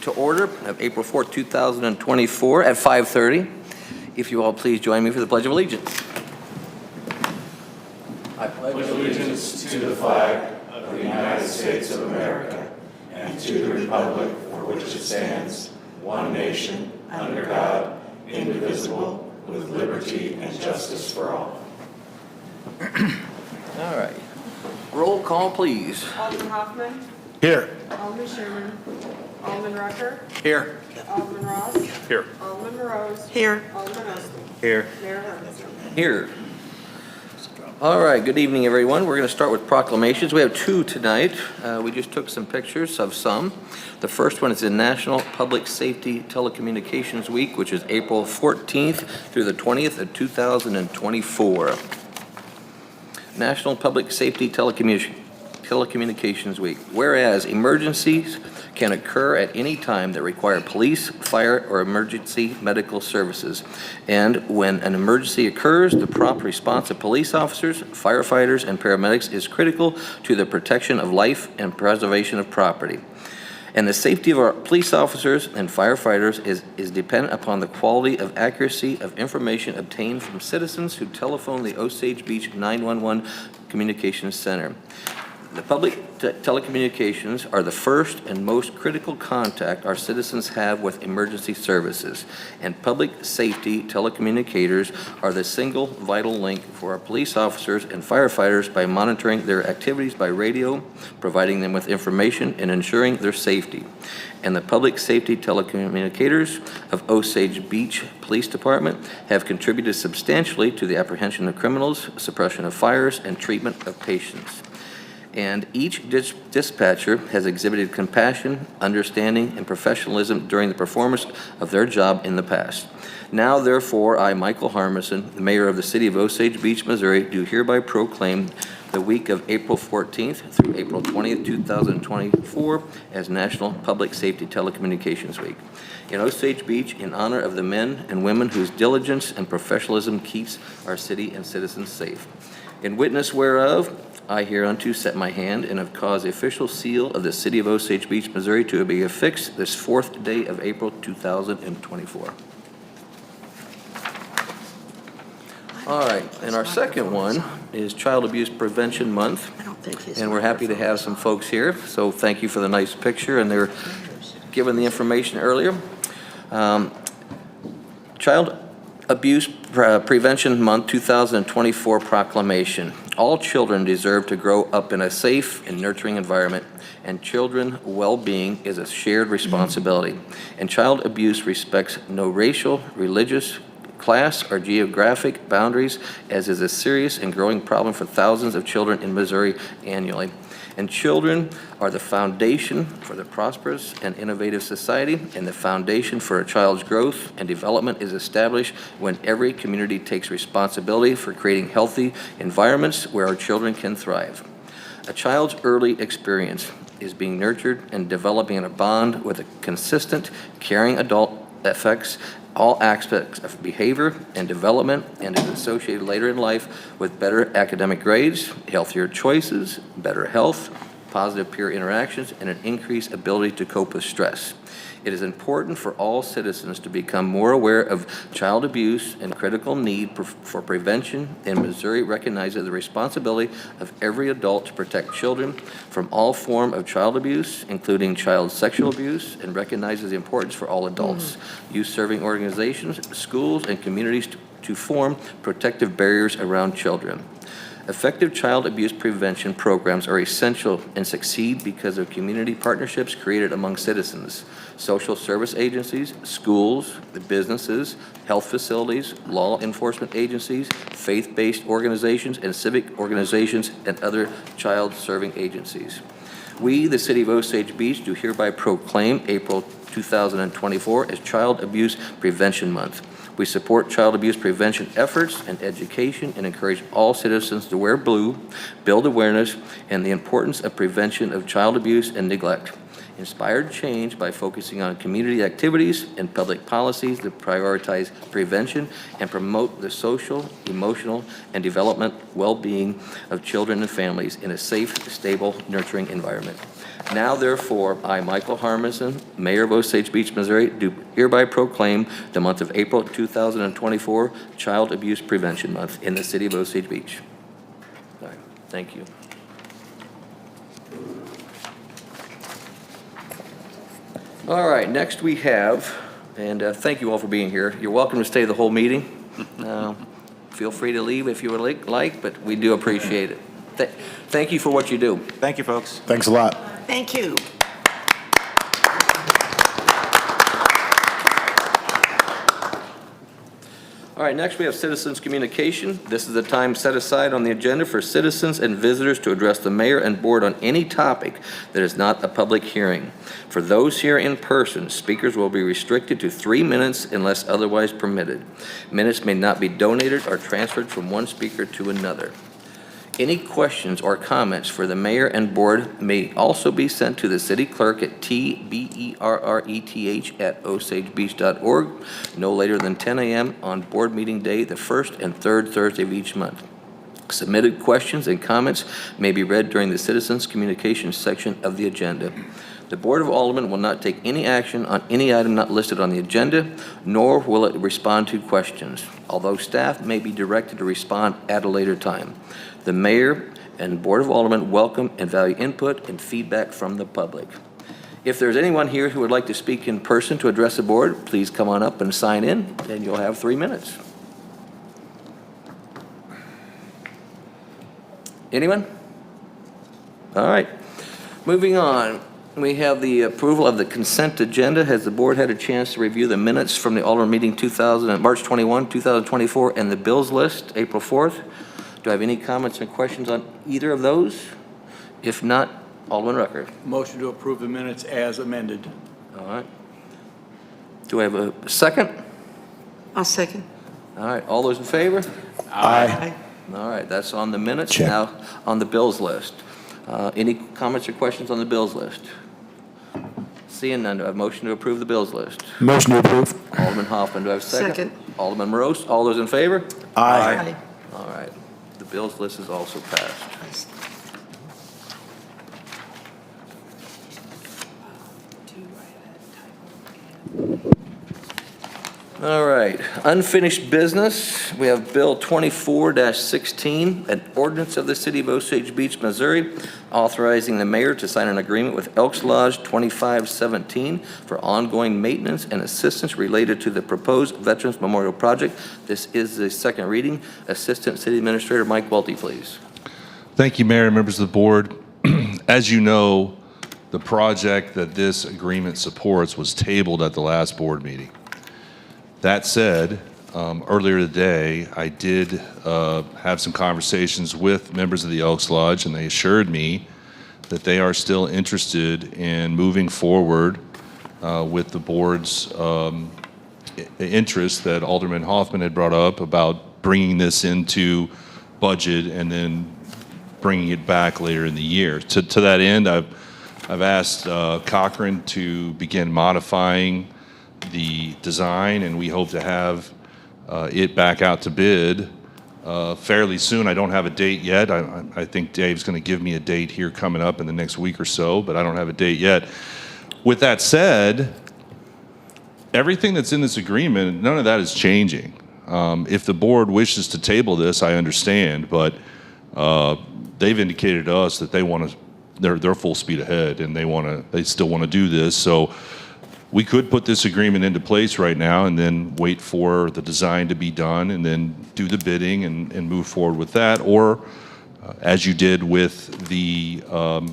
to order of April 4th, 2024 at 5:30. If you all please join me for the Pledge of Allegiance. I pledge allegiance to the flag of the United States of America and to the republic for which it stands, one nation, under God, indivisible, with liberty and justice for all. All right. Roll call, please. Alderman Hoffman. Here. Alderman Sherman. Alderman Rucker. Here. Alderman Ross. Here. Alderman Rose. Here. Alderman Osten. Here. Mayor Hermanson. Here. All right, good evening, everyone. We're going to start with proclamations. We have two tonight. We just took some pictures of some. The first one is the National Public Safety Telecommunications Week, which is April 14th through the 20th of 2024. National Public Safety Telecommunications Week. Whereas emergencies can occur at any time that require police, fire, or emergency medical services. And when an emergency occurs, the prompt response of police officers, firefighters, and paramedics is critical to the protection of life and preservation of property. And the safety of our police officers and firefighters is dependent upon the quality of accuracy of information obtained from citizens who telephone the Osage Beach 911 Communications Center. The public telecommunications are the first and most critical contact our citizens have with emergency services, and public safety telecommunicators are the single vital link for our police officers and firefighters by monitoring their activities by radio, providing them with information, and ensuring their safety. And the public safety telecommunicators of Osage Beach Police Department have contributed substantially to the apprehension of criminals, suppression of fires, and treatment of patients. And each dispatcher has exhibited compassion, understanding, and professionalism during the performance of their job in the past. Now, therefore, I, Michael Harmison, the mayor of the city of Osage Beach, Missouri, do hereby proclaim the week of April 14th through April 20th, 2024 as National Public Safety Telecommunications Week. In Osage Beach, in honor of the men and women whose diligence and professionalism keeps our city and citizens safe. In witness whereof, I hereunto set my hand and have caused the official seal of the city of Osage Beach, Missouri to be affixed this 4th day of April 2024. All right, and our second one is Child Abuse Prevention Month. And we're happy to have some folks here, so thank you for the nice picture, and they're given the information earlier. Child Abuse Prevention Month 2024 proclamation. All children deserve to grow up in a safe and nurturing environment, and children's well-being is a shared responsibility. And child abuse respects no racial, religious, class, or geographic boundaries, as is a serious and growing problem for thousands of children in Missouri annually. And children are the foundation for the prosperous and innovative society, and the foundation for a child's growth and development is established when every community takes responsibility for creating healthy environments where our children can thrive. A child's early experience is being nurtured and developing in a bond with a consistent, caring adult that affects all aspects of behavior and development, and is associated later in life with better academic grades, healthier choices, better health, positive peer interactions, and an increased ability to cope with stress. It is important for all citizens to become more aware of child abuse and critical need for prevention, and Missouri recognizes the responsibility of every adult to protect children from all form of child abuse, including child sexual abuse, and recognizes the importance for all adults, youth-serving organizations, schools, and communities to form protective barriers around children. Effective child abuse prevention programs are essential and succeed because of community partnerships created among citizens, social service agencies, schools, businesses, health facilities, law enforcement agencies, faith-based organizations, and civic organizations, and other child-serving agencies. We, the City of Osage Beach, do hereby proclaim April 2024 as Child Abuse Prevention Month. We support child abuse prevention efforts and education and encourage all citizens to wear blue, build awareness, and the importance of prevention of child abuse and neglect. Inspired change by focusing on community activities and public policies that prioritize prevention and promote the social, emotional, and development well-being of children and families in a safe, stable, nurturing environment. Now therefore, I, Michael Harmison, Mayor of Osage Beach, Missouri, do hereby proclaim the month of April 2024 Child Abuse Prevention Month in the city of Osage Beach. All right, thank you. All right, next we have, and thank you all for being here. You're welcome to stay the whole meeting. Feel free to leave if you would like, but we do appreciate it. Thank you for what you do. Thank you, folks. Thanks a lot. Thank you. All right, next we have citizens' communication. This is the time set aside on the agenda for citizens and visitors to address the mayor and board on any topic that is not a public hearing. For those here in person, speakers will be restricted to 3 minutes unless otherwise permitted. Minutes may not be donated or transferred from one speaker to another. Any questions or comments for the mayor and board may also be sent to the city clerk at tberreth@osagebeach.org no later than 10 a.m. on board meeting day, the first and third Thursday of each month. Submitted questions and comments may be read during the citizens' communications section of the agenda. The Board of Aldermen will not take any action on any item not listed on the agenda, nor will it respond to questions, although staff may be directed to respond at a later time. The mayor and Board of Aldermen welcome and value input and feedback from the public. If there's anyone here who would like to speak in person to address the board, please come on up and sign in, and you'll have 3 minutes. Anyone? All right. Moving on, we have the approval of the consent agenda. Has the board had a chance to review the minutes from the Alderman meeting March 21, 2024, and the bills list, April 4th? Do I have any comments or questions on either of those? If not, Alderman Rucker. Motion to approve the minutes as amended. All right. Do I have a second? I'll second. All right, all those in favor? Aye. All right, that's on the minutes. Check. Now, on the bills list. Any comments or questions on the bills list? Seeing none, do I have a motion to approve the bills list? Motion to approve. Alderman Hoffman, do I have a second? Second. Alderman Morose, all those in favor? Aye. All right, the bills list is also passed. All right, unfinished business. We have Bill 24-16, an ordinance of the City of Osage Beach, Missouri, authorizing the mayor to sign an agreement with Elks Lodge 2517 for ongoing maintenance and assistance related to the proposed Veterans Memorial Project. This is the second reading. Assistant City Administrator Mike Welty, please. Thank you, Mayor and members of the board. As you know, the project that this agreement supports was tabled at the last board meeting. That said, earlier today, I did have some conversations with members of the Elks Lodge, and they assured me that they are still interested in moving forward with the board's interest that Alderman Hoffman had brought up about bringing this into budget and then bringing it back later in the year. To that end, I've asked Cochran to begin modifying the design, and we hope to have it back out to bid fairly soon. I don't have a date yet. I think Dave's going to give me a date here coming up in the next week or so, but I don't have a date yet. With that said, everything that's in this agreement, none of that is changing. If the board wishes to table this, I understand, but they've indicated to us that they want to, they're full speed ahead, and they still want to do this. So we could put this agreement into place right now and then wait for the design to be done and then do the bidding and move forward with that. Or as you did with the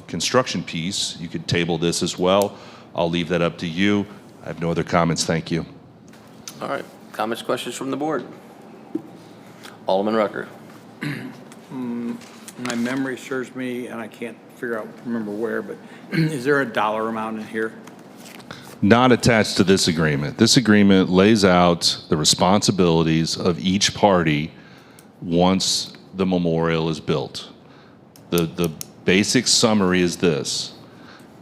construction piece, you could table this as well. I'll leave that up to you. I have no other comments. Thank you. All right, comments, questions from the board? Alderman Rucker. My memory serves me, and I can't remember where, but is there a dollar amount in here? Not attached to this agreement. This agreement lays out the responsibilities of each party once the memorial is built. The basic summary is this: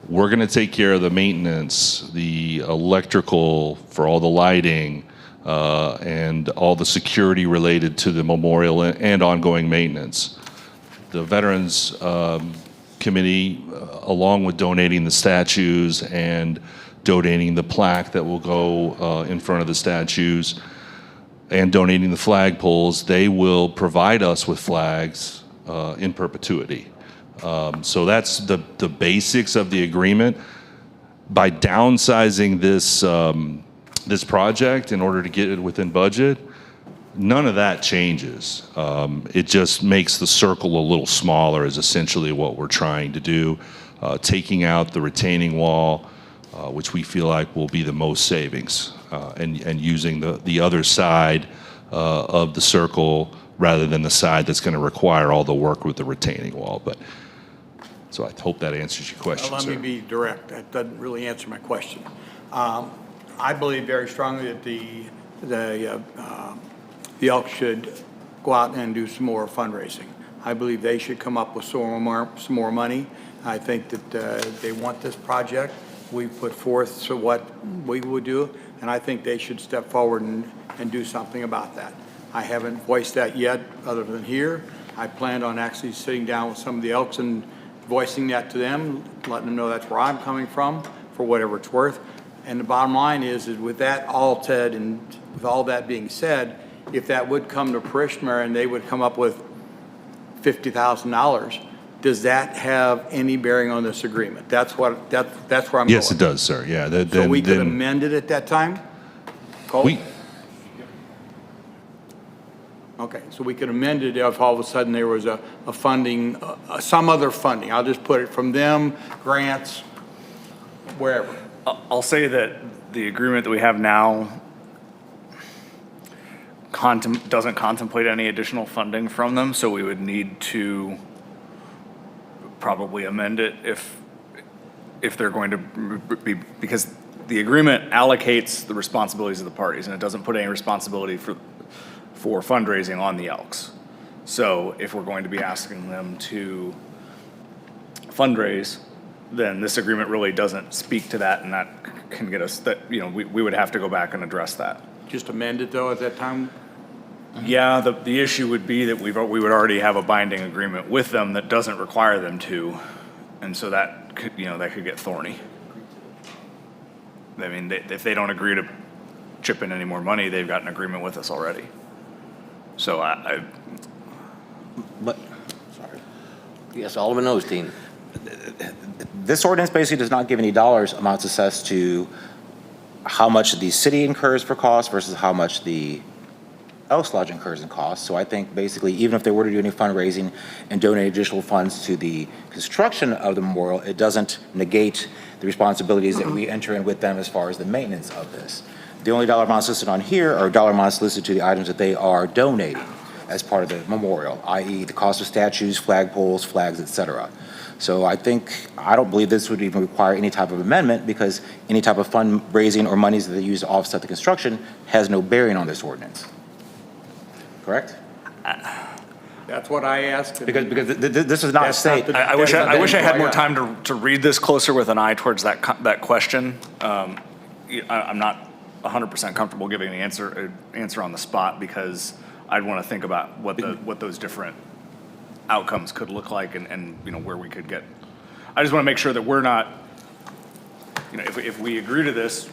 we're going to take care of the maintenance, the electrical for all the lighting, and all the security related to the memorial and ongoing maintenance. The veterans committee, along with donating the statues and donating the plaque that will go in front of the statues and donating the flagpoles, they will provide us with flags in perpetuity. So that's the basics of the agreement. By downsizing this project in order to get it within budget, none of that changes. It just makes the circle a little smaller is essentially what we're trying to do. Taking out the retaining wall, which we feel like will be the most savings, and using the other side of the circle rather than the side that's going to require all the work with the retaining wall. But so I hope that answers your question, Let sir. me be direct. That doesn't really answer my question. I believe very strongly that the Elks should go out and do some more fundraising. I believe they should come up with some more money. I think that they want this project. We put forth so what we would do, and I think they should step forward and do something about that. I haven't voiced that yet, other than here. I planned on actually sitting down with some of the Elks and voicing that to them, letting them know that's where I'm coming from, for whatever it's worth. And the bottom line is with that all said, and with all that being said, if that would come to parishioner and they would come up with $50,000, does that have any bearing on this agreement? That's where I'm going. Yes, it does, sir. Yeah. So we could amend it at that time? Cole? Okay, so we could amend it if all of a sudden there was a funding, some other funding. I'll just put it from them, grants, wherever. I'll say that the agreement that we have now doesn't contemplate any additional funding from them, so we would need to probably amend it if they're going to be, because the agreement allocates the responsibilities of the parties, and it doesn't put any responsibility for fundraising on the Elks. So if we're going to be asking them to fundraise, then this agreement really doesn't speak to that, and that can get us, that, you know, we would have to go back and address that. Just amend it though at that time? Yeah, the issue would be that we would already have a binding agreement with them that doesn't require them to, and so that could, that could get thorny. I mean, if they don't agree to chip in any more money, they've got an agreement with us already. So But, yes, Alderman Osteen. This ordinance basically does not give any dollars amounts assessed to how much the city incurs for costs versus how much the Elks Lodge incurs in costs. So I think basically even if they were to do any fundraising and donate additional funds to the construction of the memorial, it doesn't negate the responsibilities that we enter in with them as far as the maintenance of this. The only dollar amounts listed on here are dollar amounts listed to the items that they are donating as part of the memorial, i.e. the cost of statues, flagpoles, flags, etc. So I don't believe this would even require any type of amendment because any type of fundraising or monies that they use to offset the construction has no bearing on this ordinance. Correct? That's what I asked. Because this is not a That's not state. the- I wish I had more Yeah. time to read this closer with an eye towards that question. I'm not 100% comfortable giving an answer on the spot because I'd want to think about what those different outcomes could look like and where we could get. I just want to make sure that we're not, if we agree to this,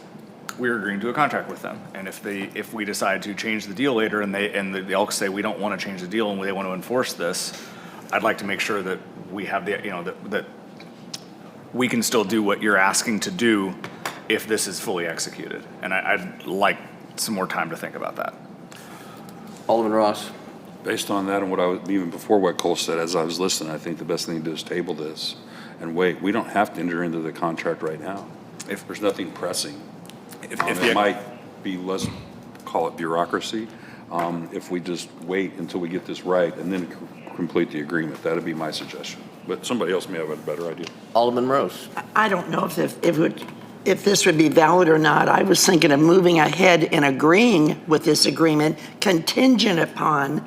we're agreeing to a contract with them. And if we decide to change the deal later and the Elks say we don't want to change the deal and they want to enforce this, I'd like to make sure that we have that we can still do what you're asking to do if this is fully executed. And I'd like some more time to think about that. Alderman Ross. Based on that and what even before what Cole said, as I was listening, I think the best thing to do is table this and wait. We don't have to enter into the contract right now. If there's nothing pressing. It might be less, call it bureaucracy, if we just wait until we get this right and then complete the agreement. That'd be my suggestion. But somebody else may have a better idea. Alderman Rose. I don't know if this would be valid or not. I was thinking of moving ahead and agreeing with this agreement contingent upon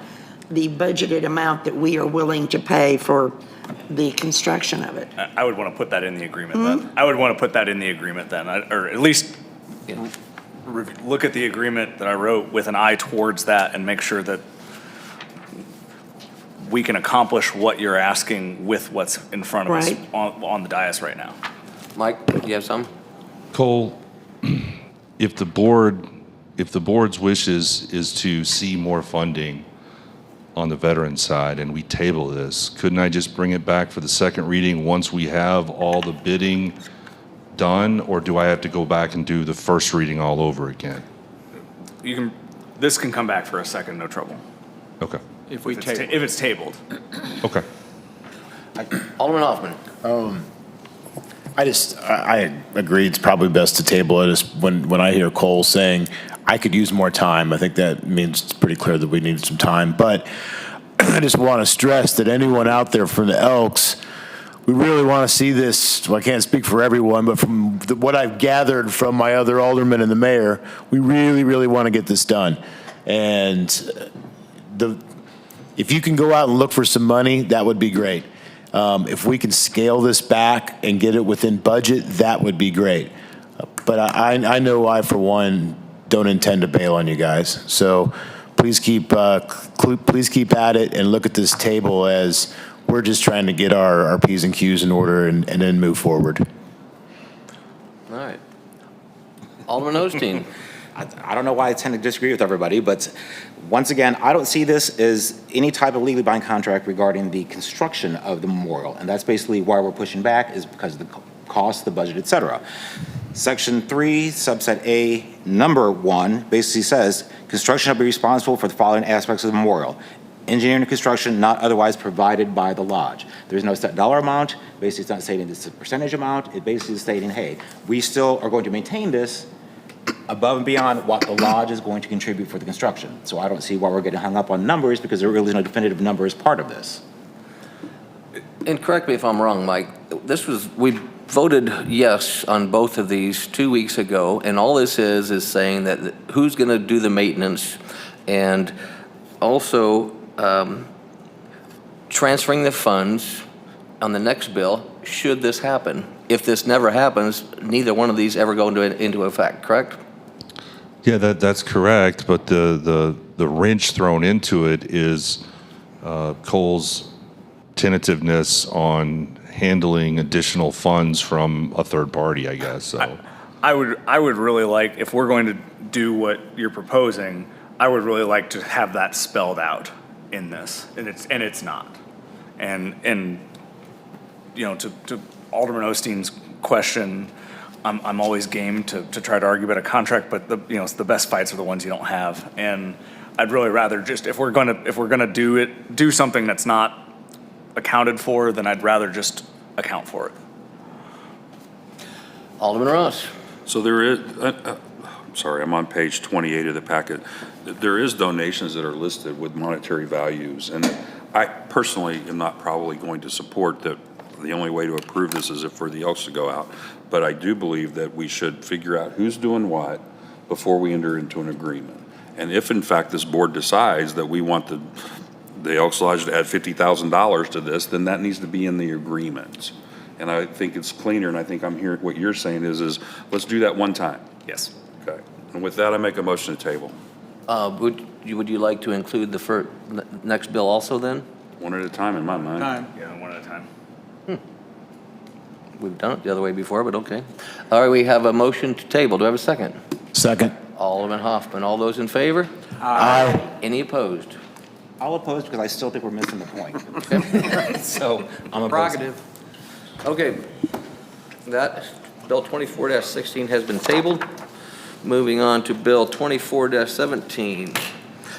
the budgeted amount that we are willing to pay for the construction of it. I would want to put that in the agreement then. I would want to put that in the agreement then, or at least look at the agreement that I wrote with an eye towards that and make sure that we can accomplish what you're asking with what's in front of us Right. on the dais right now. Mike, do you have some? Cole, if the board's wishes is to see more funding on the veteran side and we table this, couldn't I just bring it back for the second reading once we have all the bidding done? Or do I have to go back and do the first reading all over again? This can come back for a second, no trouble. Okay, If we If it's table. if it's tabled. okay. Alderman Hoffman. I agree, it's probably best to table it. When I hear Cole saying, I could use more time, I think that means it's pretty clear that we need some time. But I just want to stress that anyone out there from the Elks, we really want to see this. Well, I can't speak for everyone, but from what I've gathered from my other aldermen and the mayor, we really, really want to get this done. And if you can go out and look for some money, that would be great. If we can scale this back and get it within budget, that would be great. But I know I, for one, don't intend to bail on you guys. So please keep at it and look at this table as we're just trying to get our P's and Q's in order and then move forward. All right. Alderman Osteen. I don't know why I tend to disagree with everybody, but once again, I don't see this as any type of legally binding contract regarding the construction of the memorial. And that's basically why we're pushing back, is because of the cost, the budget, et cetera. Section 3, subset A, number 1, basically says, construction shall be responsible for the following aspects of the memorial. Engineering and construction not otherwise provided by the lodge. There's no set dollar amount. Basically, it's not stating this is a percentage amount. It basically is stating, hey, we still are going to maintain this above and beyond what the lodge is going to contribute for the construction. So I don't see why we're getting hung up on numbers, because there really is no definitive number as part of this. And correct me if I'm wrong, Mike, we voted yes on both of these 2 weeks ago, and all this is saying that who's going to do the maintenance, and also transferring the funds on the next bill should this happen. If this never happens, neither one of these ever go into effect, correct? Yeah, that's correct, but the wrench thrown into it is Cole's tentativeness on handling additional funds from a third party, I guess, so. I would really like, if we're going to do what you're proposing, I would really like to have that spelled out in this, and it's not. And you know, to Alderman Osteen's question, I'm always game to try to argue about a contract, but the best fights are the ones you don't have. And I'd really rather just, if we're gonna do something that's not accounted for, then I'd rather just account for it. Alderman Ross. So there is, sorry, I'm on page 28 of the packet. There is donations that are listed with monetary values, and I personally am not probably going to support that. The only way to approve this is if for the Elks to go out. But I do believe that we should figure out who's doing what before we enter into an agreement. And if in fact this board decides that we want the Elks Lodge to add $50,000 to this, then that needs to be in the agreement. And I think it's cleaner, and I think I'm hearing what you're saying is let's do that one time. Yes. Okay. And with that, I make a motion to table. Would you like to include the next bill also then? One at a time in my mind. Yeah, one at a time. We've done it the other way before, but okay. All right, we have a motion to table. Do I have a second? Second. Alderman Hoffman. All those in favor? Aye. Any opposed? I'll oppose because I still think we're missing the point. So I'm opposed. Okay. That, Bill 24-16 has been tabled. Moving on to Bill 24-17.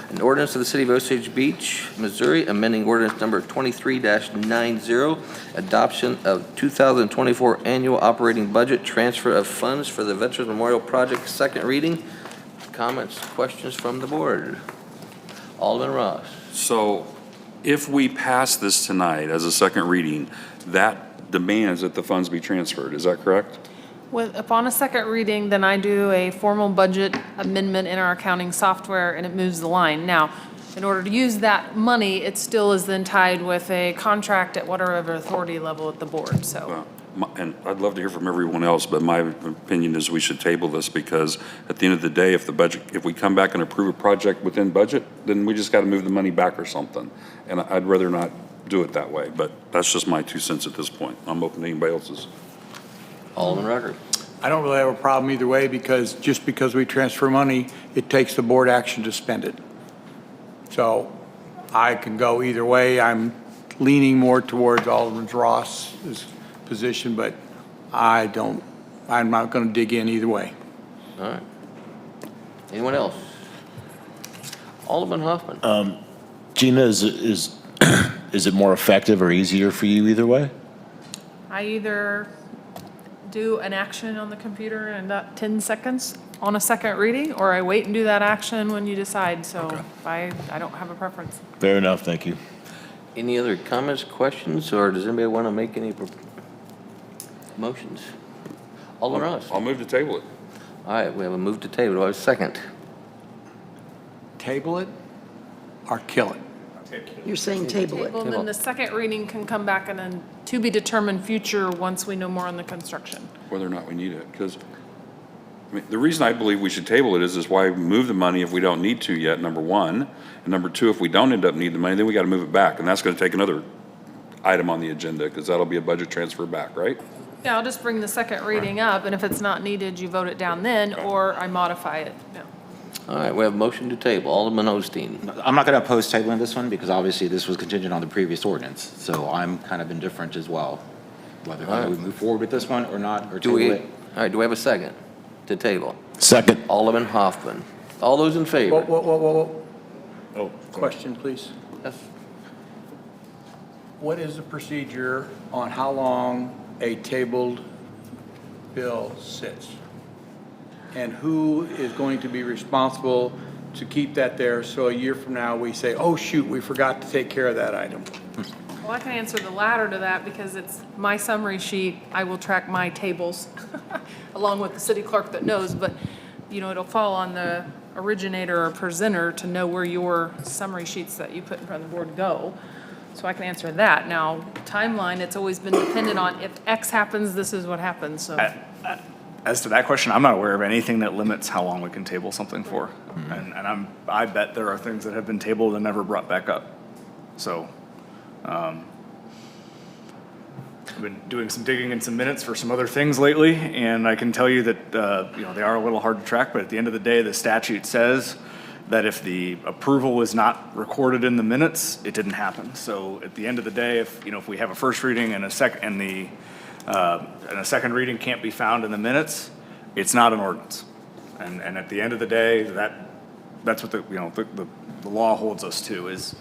An ordinance of the City of Osage Beach, Missouri, amending ordinance number 23-90, adoption of 2024 annual operating budget, transfer of funds for the Veterans Memorial Project, second reading. Comments, questions from the board? Alderman Ross. So if we pass this tonight as a second reading, that demands that the funds be transferred. Is that correct? Upon a second reading, then I do a formal budget amendment in our accounting software, and it moves the line. Now, in order to use that money, it still is then tied with a contract at whatever authority level at the board, so. and I'd love to hear from everyone else, but my opinion is we should table this because at the end of the day, if we come back and approve a project within budget, then we just got to move the money back or something. And I'd rather not do it that way, but that's just my 2 cents at this point. I'm open to anybody else's. Alderman Rucker. I don't really have a problem either way because just because we transfer money, it takes the board action to spend it. So I can go either way. I'm leaning more towards Alderman Ross's position, but I'm not going to dig in either way. All right. Anyone else? Alderman Hoffman. Gina, is it more effective or easier for you either way? I either do an action on the computer in about 10 seconds on a second reading, or I wait and do that action when you decide. So I don't have a preference. Fair enough, thank you. Any other comments, questions, or does anybody want to make any motions? Alderman Ross. I'll move to table it. All right, we have a move to table. Do I have a second? Table it or kill it? You're saying table it. Well, then the second reading can come back and then to be determined future once we know more on the construction. Whether or not we need it, because the reason I believe we should table it is why move the money if we don't need to yet, number one. And number two, if we don't end up needing the money, then we got to move it back. And that's going to take another item on the agenda because that'll be a budget transfer back, right? Yeah, I'll just bring the second reading up, and if it's not needed, you vote it down then, or I modify it. Yeah. All right, we have a motion to table. Alderman Osteen. I'm not going to oppose tabling this one because obviously this was contingent on the previous ordinance. So I'm kind of indifferent as well, whether we move forward with this one or not, or Do table we, it. all right, do we have a second to table? Second. Alderman Hoffman. All those in favor? Whoa. Oh, question, please. Yes. What is the procedure on how long a tabled bill sits? And who is going to be responsible to keep that there so a year from now we say, oh, shoot, we forgot to take care of that item? Well, I can answer the latter to that because it's my summary sheet. I will track my tables along with the city clerk that knows, but it'll fall on the originator or presenter to know where your summary sheets that you put in front of the board go. So I can answer that. Now, timeline, it's always been dependent on if X happens, this is what happens, so. As to that question, I'm not aware of anything that limits how long we can table something for. And I bet there are things that have been tabled and never brought back up. So, I've been doing some digging in some minutes for some other things lately, and I can tell you that, they are a little hard to track, but at the end of the day, the statute says that if the approval is not recorded in the minutes, it didn't happen. So at the end of the day, if we have a first reading and a second reading can't be found in the minutes, it's not an ordinance. And at the end of the day, that's what the law holds us to is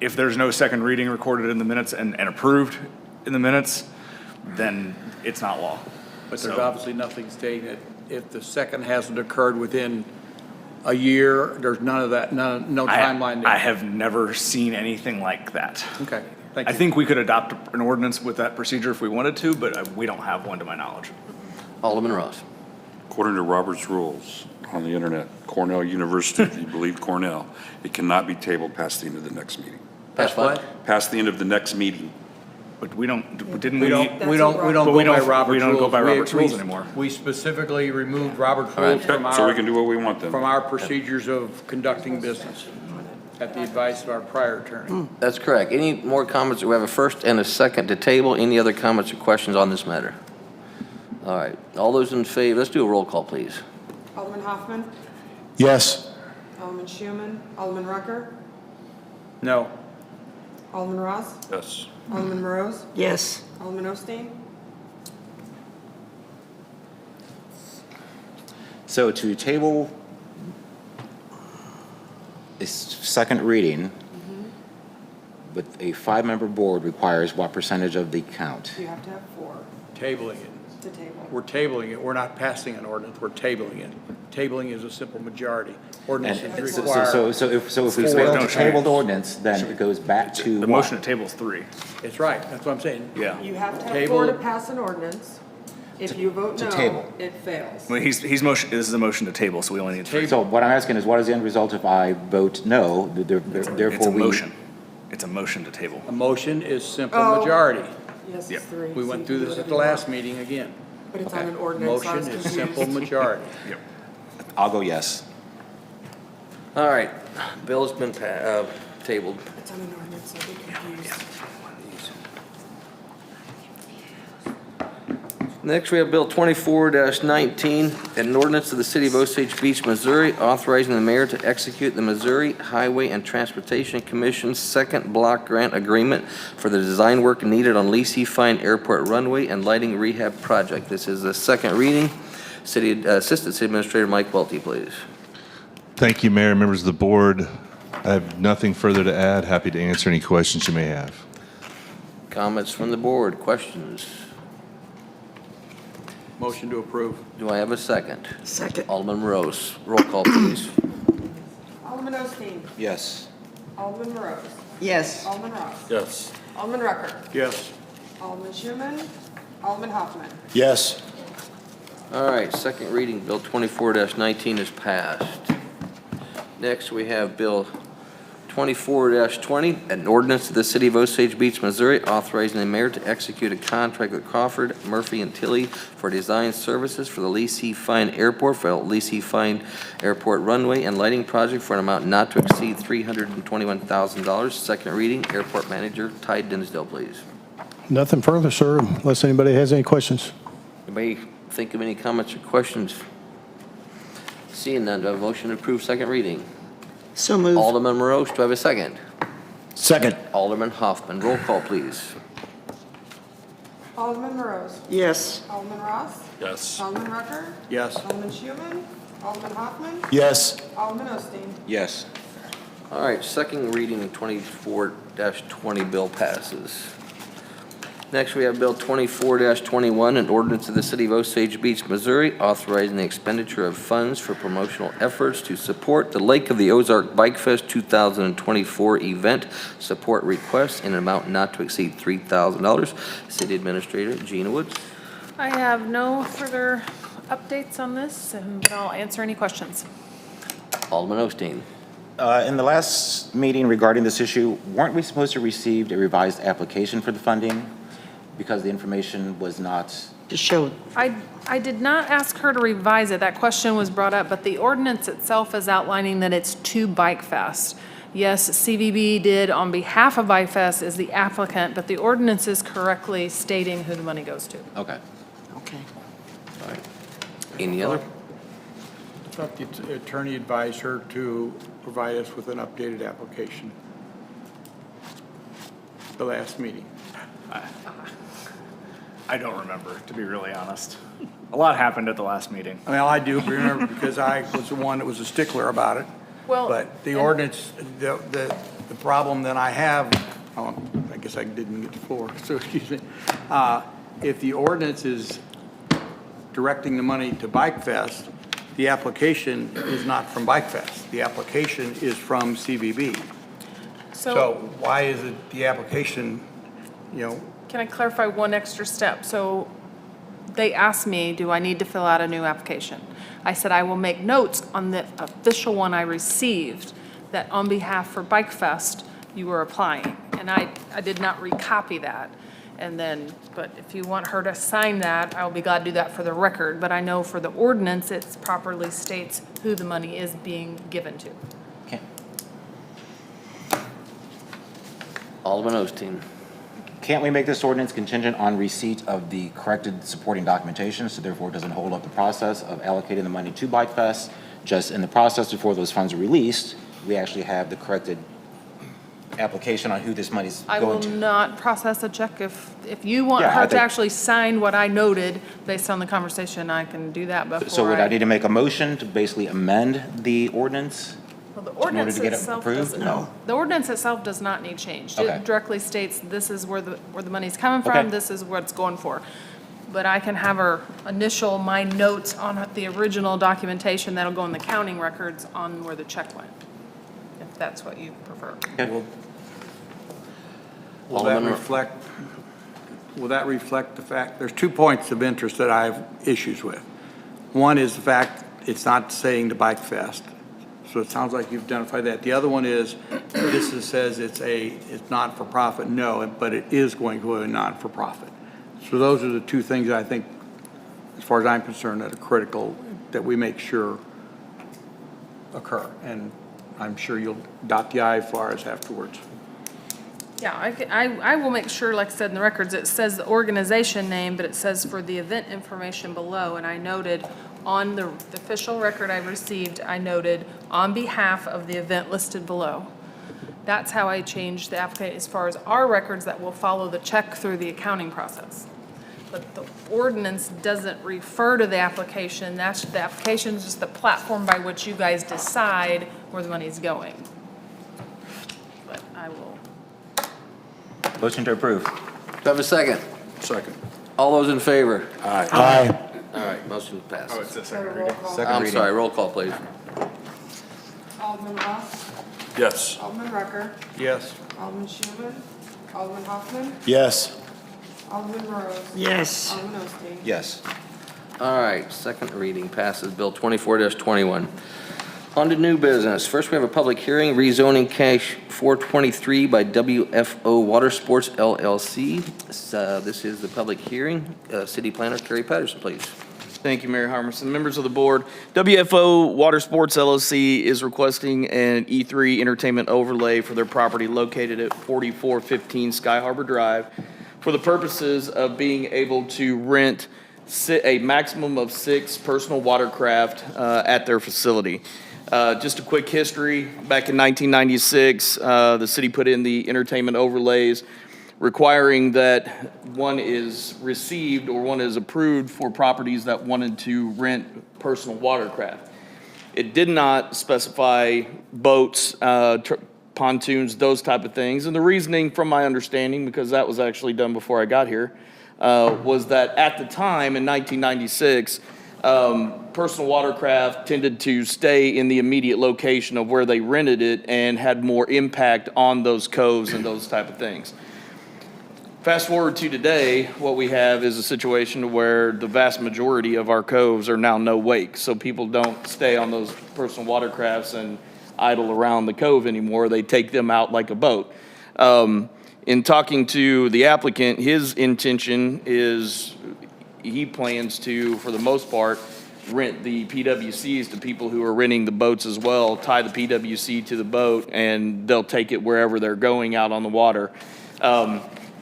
if there's no second reading recorded in the minutes and approved in the minutes, then it's not law. But there's obviously nothing stating that if the second hasn't occurred within a year, there's none of that, no timeline there. I have never seen anything like that. Okay, thank you. I think we could adopt an ordinance with that procedure if we wanted to, but we don't have one to my knowledge. Alderman Ross. According to Robert's rules on the internet, Cornell University, if you believe Cornell, it cannot be tabled past the end of the next meeting. Past what? Past the end of the next meeting. But we don't go by Robert's rules anymore. We specifically removed Robert's rules from So we can do what we want then. from our procedures of conducting business at the advice of our prior attorney. That's correct. Any more comments? We have a first and a second to table. Any other comments or questions on this matter? All right. All those in favor, let's do a roll call, please. Alderman Hoffman, Yes. Alderman Schuman, Alderman Rucker, No. Alderman Ross, Yes. Alderman Morose, Yes. Alderman Osteen, So to table a second reading with a 5-member board requires what percentage of the count? you have to have 4 Tabling it. to table. We're tabling it. We're not passing an ordinance. We're tabling it. Tabling is a simple majority. Ordinances And require. so if we fail to table the ordinance, then it goes back to The what? motion to table is 3. It's right. That's what I'm saying. Yeah. You have to have Table 4 to it. pass an ordinance. If you vote to no, table. it fails. Well, this is a motion to table, so we only need 3. So what I'm asking is, what is the end result if I vote no? It's Therefore, a motion. It's a motion to table. A motion is simple Oh. majority. Yes, Yep. it's three. We so went you through can do this at whatever the you last want. meeting again. But it's on an ordinance, so I was Motion is confused. simple majority. Yep. I'll go yes. All right, bill's been tabled. It's on an ordinance, so I get confused. Next, we have Bill 24-19, an ordinance of the City of Osage Beach, Missouri, authorizing the mayor to execute the Missouri Highway and Transportation Commission's second block grant agreement for the design work needed on Lacey Fine Airport runway and lighting rehab project. This is the second reading. Assistant City Administrator Mike Welty, please. Thank you, Mayor, members of the board. I have nothing further to add. Happy to answer any questions you may have. Comments from the board, questions? Motion to approve. Do I have a second? Second. Alderman Rose, roll call, please. Alderman Osteen. Yes. Alderman Rose. Yes. Alderman Ross. Yes. Alderman Rucker. Yes. Alderman Schuman. Alderman Hoffman. Yes. All right, second reading, Bill 24-19 is passed. Next, we have Bill 24-20, an ordinance of the City of Osage Beach, Missouri, authorizing the mayor to execute a contract with Crawford, Murphy, and Tilly for design services for the Lacey Fine Airport, for Lacey Fine Airport runway and lighting project for an amount not to exceed $321,000. Second reading, Airport Manager Ty Dinsdale, please. Nothing further, sir, unless anybody has any questions. Anybody think of any comments or questions? Seeing none, do I have a motion to approve second reading? So moved. Alderman Morose, do I have a second? Second. Alderman Hoffman, roll call, please. Alderman Rose. Yes. Alderman Ross. Yes. Alderman Rucker. Yes. Alderman Schuman. Alderman Hoffman. Yes. Alderman Osteen. Yes. All right, second reading of 24-20 bill passes. Next, we have Bill 24-21, an ordinance of the City of Osage Beach, Missouri, authorizing the expenditure of funds for promotional efforts to support the Lake of the Ozark Bike Fest 2024 event support request in an amount not to exceed $3,000. City Administrator Gina Woods. I have no further updates on this, but I'll answer any questions. Alderman Osteen. In the last meeting regarding this issue, weren't we supposed to receive a revised application for the funding? Because the information was not, To show, I did not ask her to revise it. That question was brought up, but the ordinance itself is outlining that it's to Bike Fest. Yes, CVB did on behalf of Bike Fest as the applicant, but the ordinance is correctly stating who the money goes to. okay. okay. All right. Any other? I thought the attorney advised her to provide us with an updated application. The last meeting. I don't remember, to be really honest. A lot happened at the last meeting. I mean, I do remember because I was the one that was a stickler about it. Well, But the and- ordinance, the problem that I have, oh, I guess I didn't get the floor, so excuse me. If the ordinance is directing the money to Bike Fest, the application is not from Bike Fest. The application is from CVB. So why is it the application, you know, Can I clarify one extra step? So they asked me, do I need to fill out a new application? I said, I will make notes on the official one I received that on behalf for Bike Fest, you were applying. And I did not recopy that. And then, but if you want her to sign that, I'll be glad to do that for the record. But I know for the ordinance, it properly states who the money is being given to. Okay. Alderman Osteen. Can't we make this ordinance contingent on receipt of the corrected supporting documentation, so therefore it doesn't hold up the process of allocating the money to Bike Fest? Just in the process before those funds are released, we actually have the corrected application on who this money's I will going to. not process a check. If you want Yeah, I her to think- actually sign what I noted based on the conversation, I can do that before So would I need to make a motion to basically amend the ordinance? Well, the order ordinance to get it itself approved? doesn't, No. the ordinance itself does not need changed. Okay. It directly states this is where the money's coming from, Okay. this is what it's going for. But I can have her initial my notes on the original documentation that'll go in the counting records on where the check went, if that's what you prefer. will that Alderman- reflect the fact, there's 2 points of interest that I have issues with. One is the fact it's not saying to Bike Fest. So it sounds like you've identified that. The other one is, says it's not-for-profit, no, but it is going to a not-for-profit. So those are the two things that I think, as far as I'm concerned, that are critical, that we make sure occur. And I'm sure you'll dot the I for us afterwards. Yeah, I will make sure, like I said in the records, it says the organization name, but it says for the event information below, and I noted on the official record I received, I noted on behalf of the event listed below. That's how I changed the application as far as our records that will follow the check through the accounting process. But the ordinance doesn't refer to the application. The application is just the platform by which you guys decide where the money's going. But I will. Motion to approve. Do I have a second? Second. All those in favor? Aye. All right, motion passes. Roll call. I'm sorry, roll call, please. Alderman Ross. Yes. Alderman Rucker. Yes. Alderman Schuman. Alderman Hoffman. Yes. Alderman Rose. Yes. Alderman Osteen. Yes. All right, second reading passes Bill 24-21. On to new business. First, we have a public hearing, rezoning cash 423 by WFO Water Sports LLC. This is the public hearing. City Planner Kerry Patterson, please. Thank you, Mayor Harmerson. Members of the board, WFO Water Sports LLC is requesting an E3 entertainment overlay for their property located at 4415 Sky Harbor Drive for the purposes of being able to rent a maximum of 6 personal watercraft at their facility. Just a quick history, back in 1996, the city put in the entertainment overlays requiring that one is received or one is approved for properties that wanted to rent personal watercraft. It did not specify boats, pontoons, those type of things. And the reasoning, from my understanding, because that was actually done before I got here, was that at the time in 1996, personal watercraft tended to stay in the immediate location of where they rented it and had more impact on those coves and those type of things. Fast forward to today, what we have is a situation where the vast majority of our coves are now no wake. So people don't stay on those personal watercrafts and idle around the cove anymore. They take them out like a boat. In talking to the applicant, his intention is he plans to, for the most part, rent the PWCs to people who are renting the boats as well, tie the PWC to the boat, and they'll take it wherever they're going out on the water.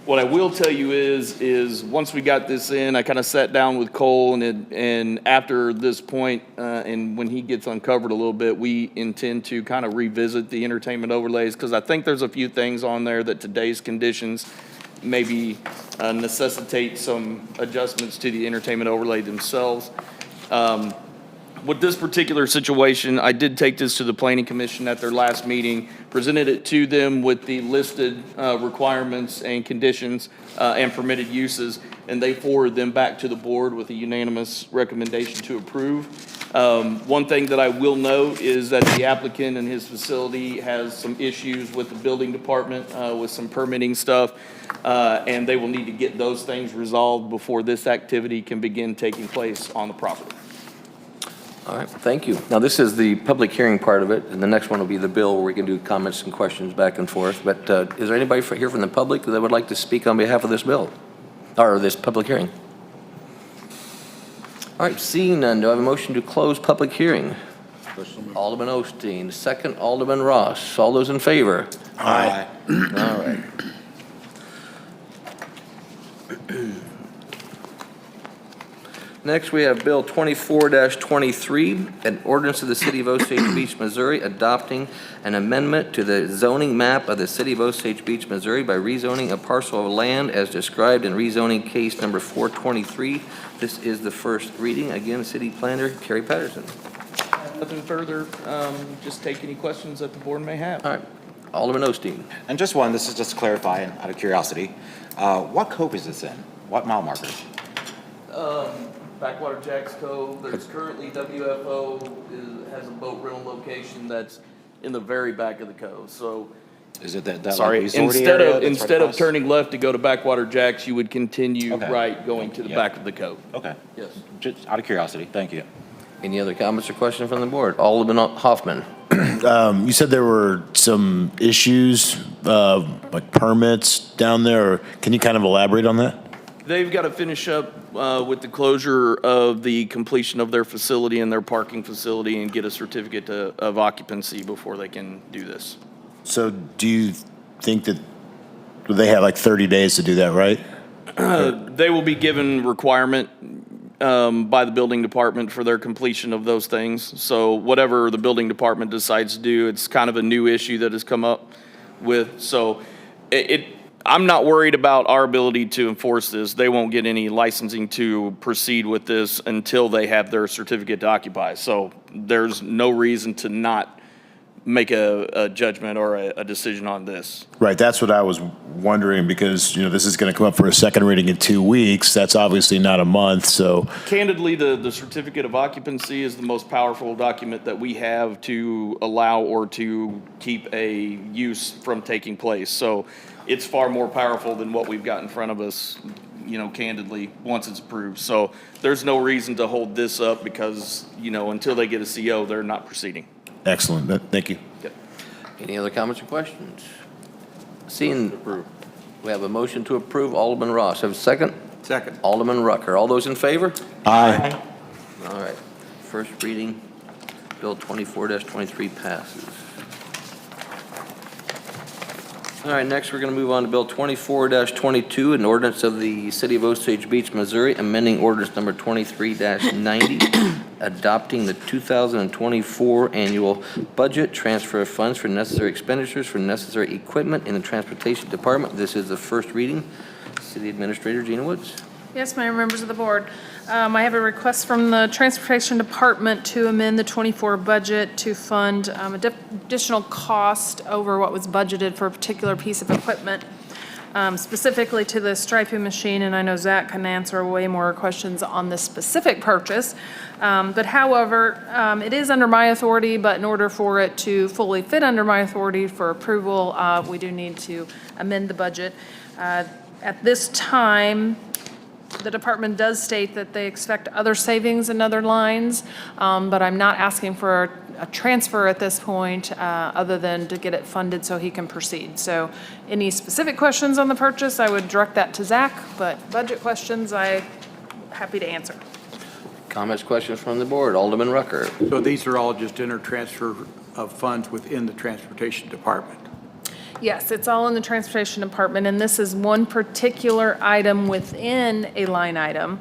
What I will tell you is once we got this in, I kind of sat down with Cole, and after this point, and when he gets uncovered a little bit, we intend to kind of revisit the entertainment overlays, because I think there's a few things on there that today's conditions maybe necessitate some adjustments to the entertainment overlay themselves. With this particular situation, I did take this to the Planning Commission at their last meeting, presented it to them with the listed requirements and conditions and permitted uses, and they forwarded them back to the board with a unanimous recommendation to approve. One thing that I will note is that the applicant and his facility has some issues with the building department with some permitting stuff, and they will need to get those things resolved before this activity can begin taking place on the property. All right, thank you. Now, this is the public hearing part of it, and the next one will be the bill where we can do comments and questions back and forth. But is there anybody here from the public that would like to speak on behalf of this bill or this public hearing? All right, seeing none, do I have a motion to close public hearing? Alderman Osteen, second Alderman Ross. All those in favor? Aye. All right. Next, we have Bill 24-23, an ordinance of the City of Osage Beach, Missouri, adopting an amendment to the zoning map of the City of Osage Beach, Missouri by rezoning a parcel of land as described in rezoning case number 423. This is the first reading. Again, City Planner Kerry Patterson. Nothing further, just take any questions that the board may have. All right, Alderman Osteen. And just one, this is just to clarify, and out of curiosity, what cove is this in? What mile marker? Backwater Jacks Cove, there's currently WFO has a boat rental location that's in the very back of the cove, so. Is it that Sorry, like resort area that's instead right of across? turning left to go to Backwater Jacks, you would continue Okay. right, going to the Yeah. back of the cove. Okay, Yes. just out of curiosity, thank you. Any other comments or questions from the board? Alderman Hoffman. You said there were some issues, like permits down there. Can you kind of elaborate on that? They've got to finish up with the closure of the completion of their facility and their parking facility and get a certificate of occupancy before they can do this. So do you think that they have like 30 days to do that, right? They will be given requirement by the building department for their completion of those things. So whatever the building department decides to do, it's kind of a new issue that has come up with. So I'm not worried about our ability to enforce this. They won't get any licensing to proceed with this until they have their certificate to occupy. So there's no reason to not make a judgment or a decision on this. Right, that's what I was wondering, because, this is going to come up for a second reading in 2 weeks. That's obviously not a month, so. Candidly, the certificate of occupancy is the most powerful document that we have to allow or to keep a use from taking place. So it's far more powerful than what we've got in front of us, candidly, once it's approved. So there's no reason to hold this up because, until they get a CO, they're not proceeding. Excellent, thank you. Any other comments or questions? Seeing we have a motion to approve. Alderman Ross, have a second? Second. Alderman Rucker. All those in favor? Aye. All right. First reading, Bill 24-23 passes. All right, next we're going to move on to Bill 24-22, an ordinance of the City of Osage Beach, Missouri, amending ordinance number 23-90, adopting the 2024 annual budget, transfer of funds for necessary expenditures for necessary equipment in the Transportation Department. This is the first reading. City Administrator Gina Woods. Yes, Mayor, members of the board. I have a request from the Transportation Department to amend the 24 budget to fund additional cost over what was budgeted for a particular piece of equipment, specifically to the striping machine, and I know Zach can answer way more questions on this specific purchase. But however, it is under my authority, but in order for it to fully fit under my authority for approval, we do need to amend the budget. At this time, the department does state that they expect other savings in other lines, but I'm not asking for a transfer at this point, other than to get it funded so he can proceed. So any specific questions on the purchase, I would direct that to Zach, but budget questions, I'm happy to answer. Comments, questions from the board. Alderman Rucker. So these are all just intertransfer of funds within the Transportation Department? Yes, it's all in the Transportation Department, and this is one particular item within a line item.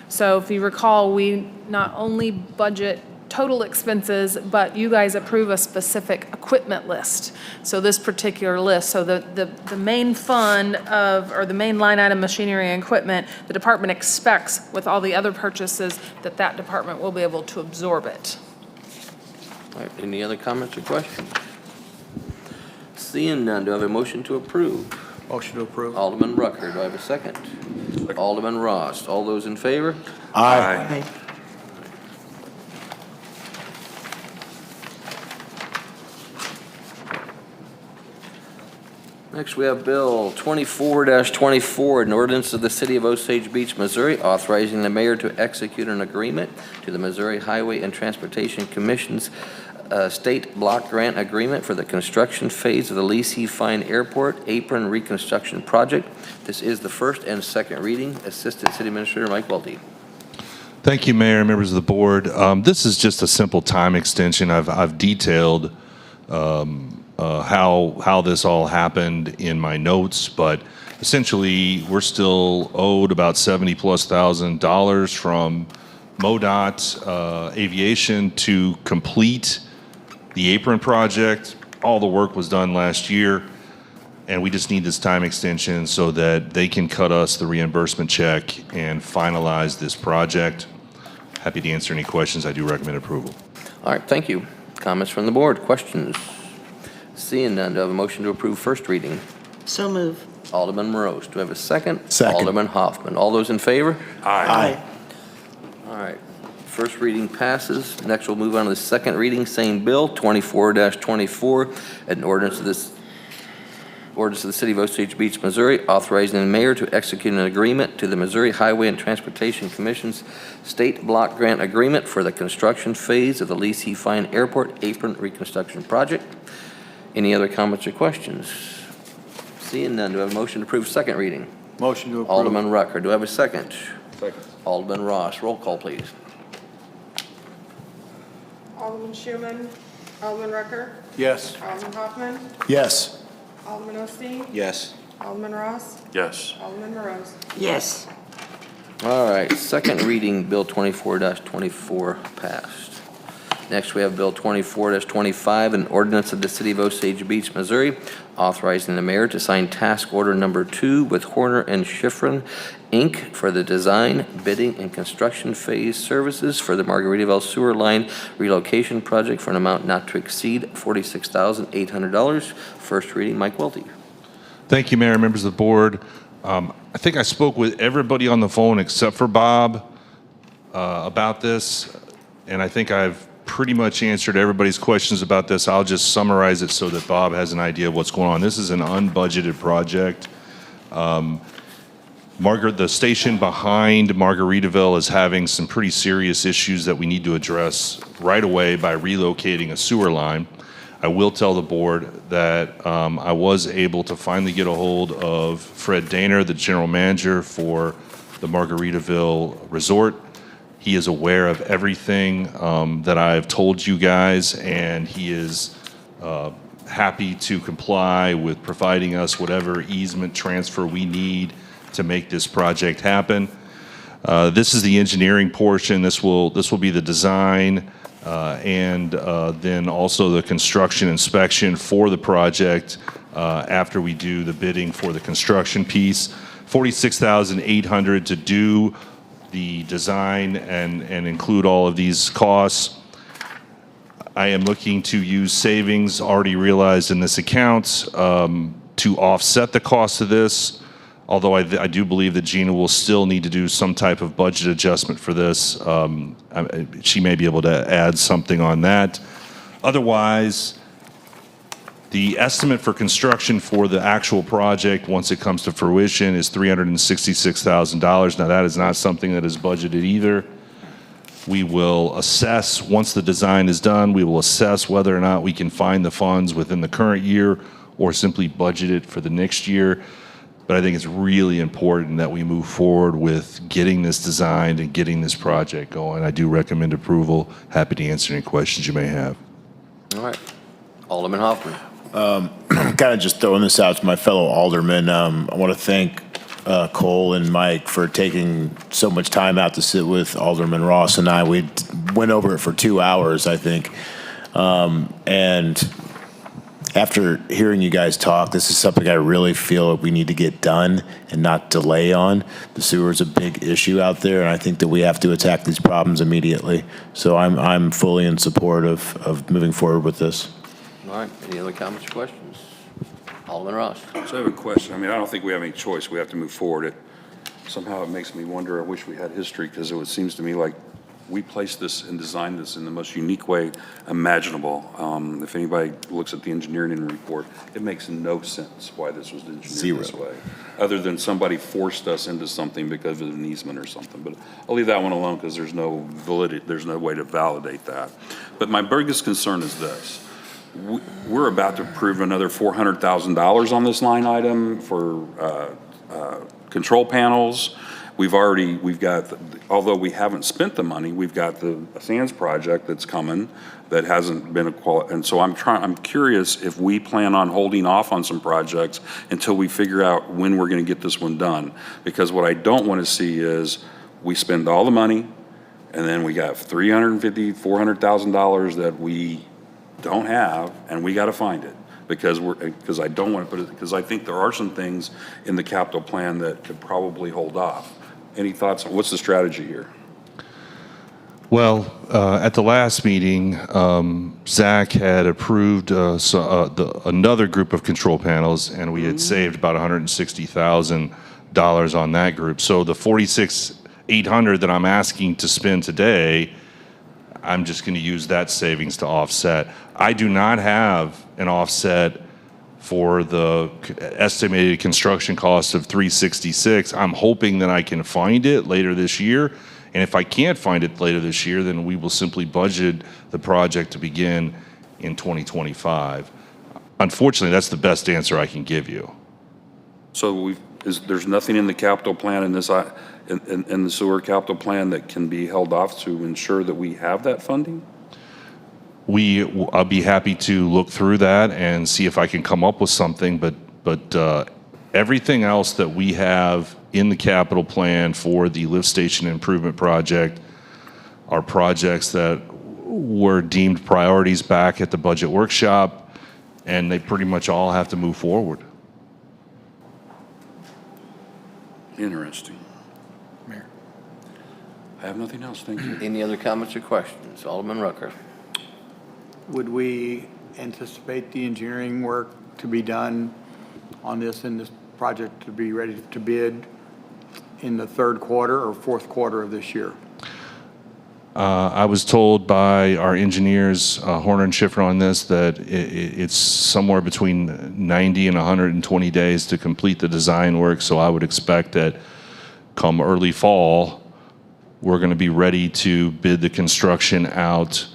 So if you recall, we not only budget total expenses, but you guys approve a specific equipment list. So this particular list, so the main fund or the main line item, machinery and equipment, the department expects with all the other purchases that department will be able to absorb it. All right, any other comments or questions? Seeing none, do I have a motion to approve? Motion to approve. Alderman Rucker, do I have a second? Alderman Ross. All those in favor? Aye. Next, we have Bill 24-24, an ordinance of the City of Osage Beach, Missouri, authorizing the mayor to execute an agreement to the Missouri Highway and Transportation Commission's state block grant agreement for the construction phase of the Lee C. Fine Airport Apron Reconstruction Project. This is the first and second reading. Assistant City Administrator Mike Welty. Thank you, Mayor and members of the board. This is just a simple time extension. I've detailed how this all happened in my notes, but essentially we're still owed about $70,000+ from MoDOT Aviation to complete the apron project. All the work was done last year, and we just need this time extension so that they can cut us the reimbursement check and finalize this project. Happy to answer any questions. I do recommend approval. All right, thank you. Comments from the board, questions? Seeing none, do I have a motion to approve first reading? So move. Alderman Morose. Do I have a second? Second. Alderman Hoffman. All those in favor? Aye. All right. First reading passes. Next, we'll move on to the second reading, same bill, 24-24, an ordinance of this. Ordinance of the City of Osage Beach, Missouri, authorizing the mayor to execute an agreement to the Missouri Highway and Transportation Commission's state block grant agreement for the construction phase of the Lacey Fine Airport apron reconstruction project. Any other comments or questions? Seeing none, do I have a motion to approve second reading? Motion to approve. Alderman Rucker, do I have a second? Second. Alderman Ross, roll call, please. Alderman Schuman, Alderman Rucker, Yes. Alderman Hoffman, Yes. Alderman Osteen, Yes. Alderman Ross, Yes. Alderman Rose. Yes. All right, second reading, Bill 24-24 passed. Next, we have Bill 24-25, an ordinance of the City of Osage Beach, Missouri, authorizing the mayor to sign task order number 2 with Horner and Schifrin, Inc. for the design, bidding, and construction phase services for the Margaritaville Sewer Line relocation project for an amount not to exceed $46,800. First reading, Mike Welty. Thank you, Mayor, members of the board. I think I spoke with everybody on the phone except for Bob about this, and I think I've pretty much answered everybody's questions about this. I'll just summarize it so that Bob has an idea of what's going on. This is an unbudgeted project. The station behind Margaritaville is having some pretty serious issues that we need to address right away by relocating a sewer line. I will tell the board that I was able to finally get a hold of Fred Daner, the general manager for the Margaritaville Resort. He is aware of everything that I've told you guys, and he is happy to comply with providing us whatever easement transfer we need to make this project happen. This is the engineering portion. This will be the design and then also the construction inspection for the project after we do the bidding for the construction piece. $46,800 to do the design and include all of these costs. I am looking to use savings already realized in this account to offset the cost of this, although I do believe that Gina will still need to do some type of budget adjustment for this. She may be able to add something on that. Otherwise, the estimate for construction for the actual project, once it comes to fruition, is $366,000. Now, that is not something that is budgeted either. We will assess, once the design is done, we will assess whether or not we can find the funds within the current year or simply budget it for the next year. But I think it's really important that we move forward with getting this designed and getting this project going. I do recommend approval. Happy to answer any questions you may have. All right, Alderman Hoffman. Kind of just throwing this out to my fellow aldermen. I want to thank Cole and Mike for taking so much time out to sit with Alderman Ross and I. We went over it for 2 hours, I think. And after hearing you guys talk, this is something I really feel we need to get done and not delay on. The sewer is a big issue out there, and I think that we have to attack these problems immediately. So I'm fully in support of moving forward with this. All right, any other comments or questions? Alderman Ross. So I have a question. I mean, I don't think we have any choice. We have to move forward. Somehow it makes me wonder, I wish we had history, because it seems to me like we placed this and designed this in the most unique way imaginable. If anybody looks at the engineering report, it makes no sense why this was engineered this way, other than somebody forced us into something because of an easement or something. But I'll leave that one alone because there's no validity, there's no way to validate that. But my biggest concern is this. We're about to approve another $400,000 on this line item for control panels. We've got, although we haven't spent the money, we've got the Sands project that's coming that hasn't been and so I'm curious if we plan on holding off on some projects until we figure out when we're going to get this one done. Because what I don't want to see is we spend all the money and then we got $350,000, $400,000 that we don't have, and we got to find it because I don't want to put it, because I think there are some things in the capital plan that could probably hold off. Any thoughts? What's the strategy here? Well, at the last meeting, Zach had approved another group of control panels, and we had saved about $160,000 on that group. So the $46,800 that I'm asking to spend today, I'm just going to use that savings to offset. I do not have an offset for the estimated construction cost of 366. I'm hoping that I can find it later this year. And if I can't find it later this year, then we will simply budget the project to begin in 2025. Unfortunately, that's the best answer I can give you. So there's nothing in the capital plan in this, in the sewer capital plan that can be held off to ensure that we have that funding? I'll be happy to look through that and see if I can come up with something, but everything else that we have in the capital plan for the lift station improvement project are projects that were deemed priorities back at the budget workshop, and they pretty much all have to move forward. Interesting. Mayor. I have nothing else, thank you. Any other comments or questions? Alderman Rucker. Would we anticipate the engineering work to be done on this, in this project to be ready to bid in the third quarter or fourth quarter of this year? I was told by our engineers, Horner and Schiffer, on this, that it's somewhere between 90 and 120 days to complete the design work. So I would expect that come early fall, we're going to be ready to bid the construction out.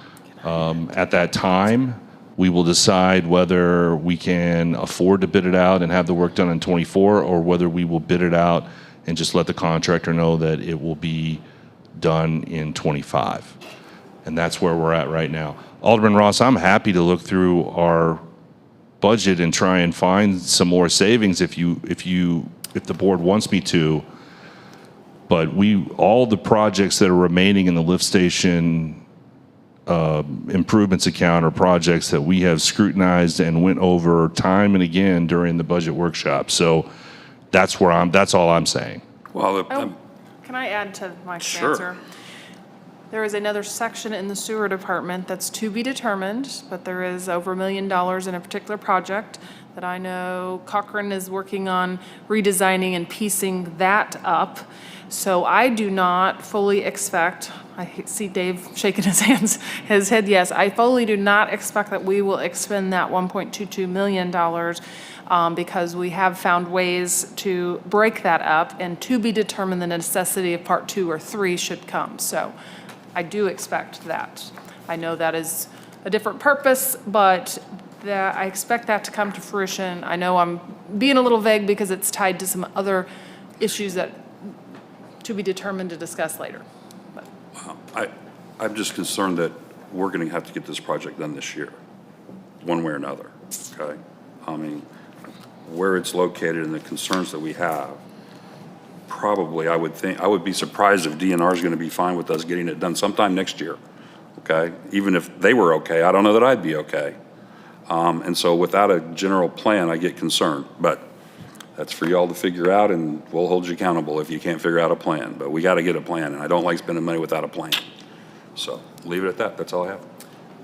At that time, we will decide whether we can afford to bid it out and have the work done in 24, or whether we will bid it out and just let the contractor know that it will be done in 25. And that's where we're at right now. Alderman Ross, I'm happy to look through our budget and try and find some more savings if the board wants me to. But all the projects that are remaining in the lift station improvements account are projects that we have scrutinized and went over time and again during the budget workshop. So that's all I'm saying. Well, Can I add to Mike's Sure. answer? There is another section in the sewer department that's to be determined, but there is over $1 million in a particular project that I know Cochran is working on redesigning and piecing that up. So I do not fully expect, I see Dave shaking his head yes, I fully do not expect that we will expend that $1.22 million because we have found ways to break that up, and to be determined the necessity of part 2 or 3 should come. So I do expect that. I know that is a different purpose, but I expect that to come to fruition. I know I'm being a little vague because it's tied to some other issues that to be determined to discuss later. I'm just concerned that we're going to have to get this project done this year, one way or another, okay? I mean, where it's located and the concerns that we have, probably I would be surprised if DNR is going to be fine with us getting it done sometime next year, okay? Even if they were okay, I don't know that I'd be okay. And so without a general plan, I get concerned. But that's for y'all to figure out, and we'll hold you accountable if you can't figure out a plan. But we got to get a plan, and I don't like spending money without a plan. So leave it at that. That's all I have.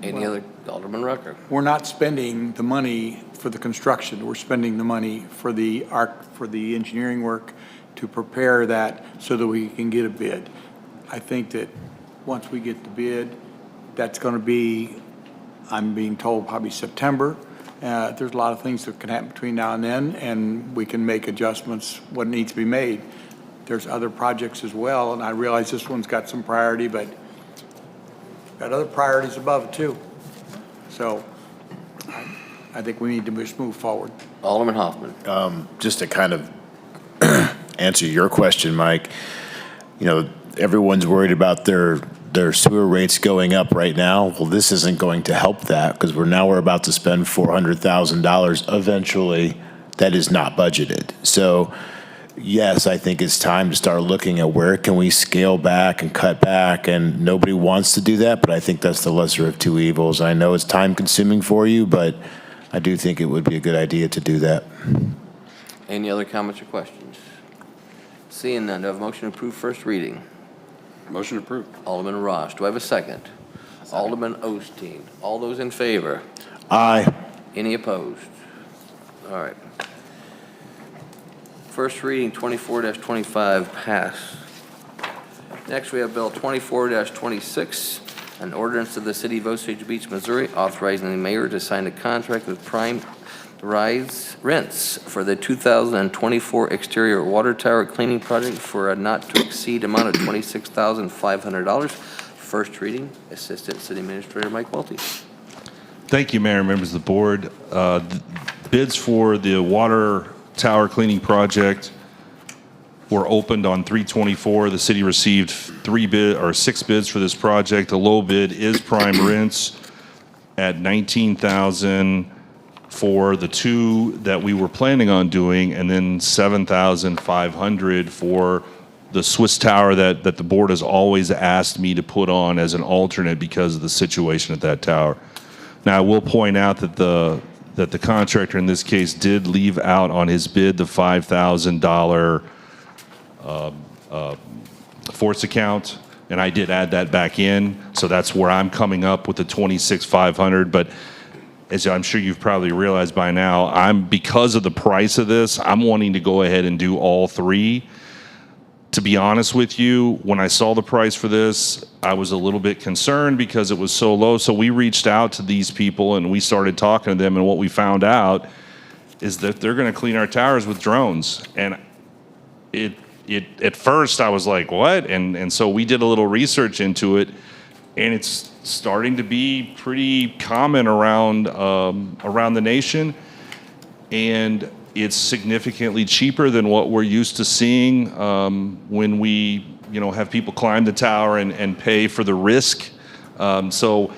Any other? Alderman Rucker. We're not spending the money for the construction. We're spending the money for the engineering work to prepare that so that we can get a bid. I think that once we get the bid, that's going to be, I'm being told, probably September. There's a lot of things that can happen between now and then, and we can make adjustments what needs to be made. There's other projects as well, and I realize this one's got some priority, but got other priorities above it too. So I think we need to just move forward. Alderman Hoffman. Just to kind of answer your question, Mike, everyone's worried about their sewer rates going up right now. Well, this isn't going to help that because we're about to spend $400,000 eventually that is not budgeted. So yes, I think it's time to start looking at where can we scale back and cut back, and nobody wants to do that, but I think that's the lesser of two evils. I know it's time consuming for you, but I do think it would be a good idea to do that. Any other comments or questions? Seeing none, do I have a motion to approve first reading? Motion approved. Alderman Ross. Do I have a second? Alderman Osteen. All those in favor? Aye. Any opposed? All right. First reading 24-25 pass. Next, we have Bill 24-26, an ordinance of the City of Osage Beach, Missouri, authorizing the mayor to sign a contract with Prime rise rents for the 2024 exterior water tower cleaning project for a not-to-exceed amount of $26,500. First reading, Assistant City Administrator Mike Welty. Thank you, Mayor and members of the board. Bids for the water tower cleaning project were opened on 3/24. The city received 6 bids for this project. The low bid is Prime Rents at $19,000 for the 2 that we were planning on doing, and then $7,500 for the Swiss tower that the board has always asked me to put on as an alternate because of the situation at that tower. Now, I will point out that the contractor in this case did leave out on his bid the $5,000 force account, and I did add that back in, so that's where I'm coming up with the $26,500. But as I'm sure you've probably realized by now, because of the price of this, I'm wanting to go ahead and do all 3. To be honest with you, when I saw the price for this, I was a little bit concerned because it was so low. So we reached out to these people and we started talking to them, and what we found out is that they're going to clean our towers with drones. And at first I was like, what? And so we did a little research into it, and it's starting to be pretty common around the nation, and it's significantly cheaper than what we're used to seeing when we, have people climb the tower and pay for the risk. So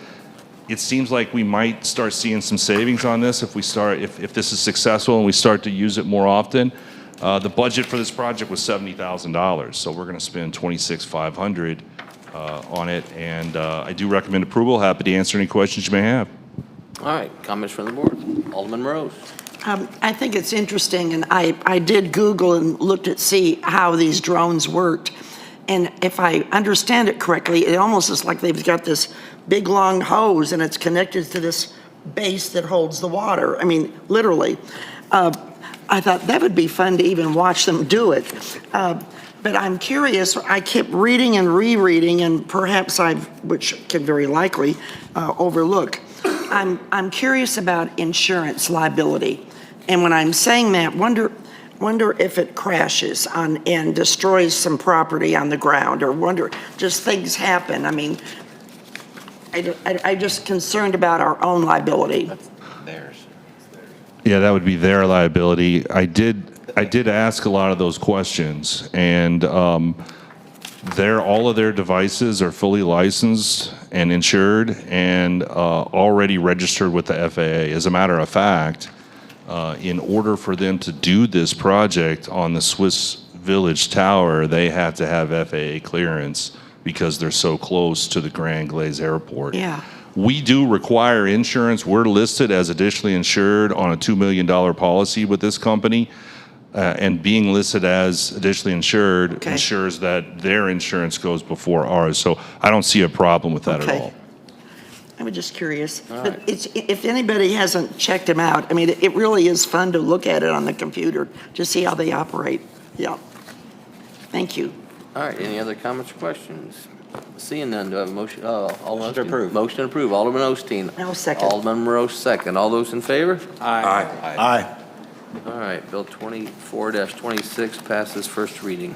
it seems like we might start seeing some savings on this if this is successful and we start to use it more often. The budget for this project was $70,000, so we're going to spend $26,500 on it, and I do recommend approval. Happy to answer any questions you may have. All right, comments from the board. Alderman Rose. I think it's interesting, and I did Google and looked at see how these drones worked. And if I understand it correctly, it almost is like they've got this big long hose and it's connected to this base that holds the water. I mean, literally. I thought that would be fun to even watch them do it. But I'm curious, I kept reading and rereading, and perhaps which can very likely overlook. I'm curious about insurance liability. And when I'm saying that, wonder if it crashes and destroys some property on the ground, or just things happen. I mean, I'm just concerned about our own liability. Theirs. Yeah, that would be their liability. I did ask a lot of those questions, and all of their devices are fully licensed and insured and already registered with the FAA. As a matter of fact, in order for them to do this project on the Swiss Village Tower, they had to have FAA clearance because they're so close to the Grand Glaze Airport. Yeah. We do require insurance. We're listed as additionally insured on a $2 million policy with this company. And being listed as additionally insured ensures that their insurance goes before ours. So I don't see a problem with that at all. I was just curious. All But right. if anybody hasn't checked them out, I mean, it really is fun to look at it on the computer to see how they operate. Yeah. Thank you. All right, any other comments or questions? Seeing none, do I have a motion? Alderman Motion to Osteen? approve. Motion to approve. Alderman Osteen. I'll second. Alderman Monroe, second. All those in favor? Aye. All right, Bill 24-26 passes first reading.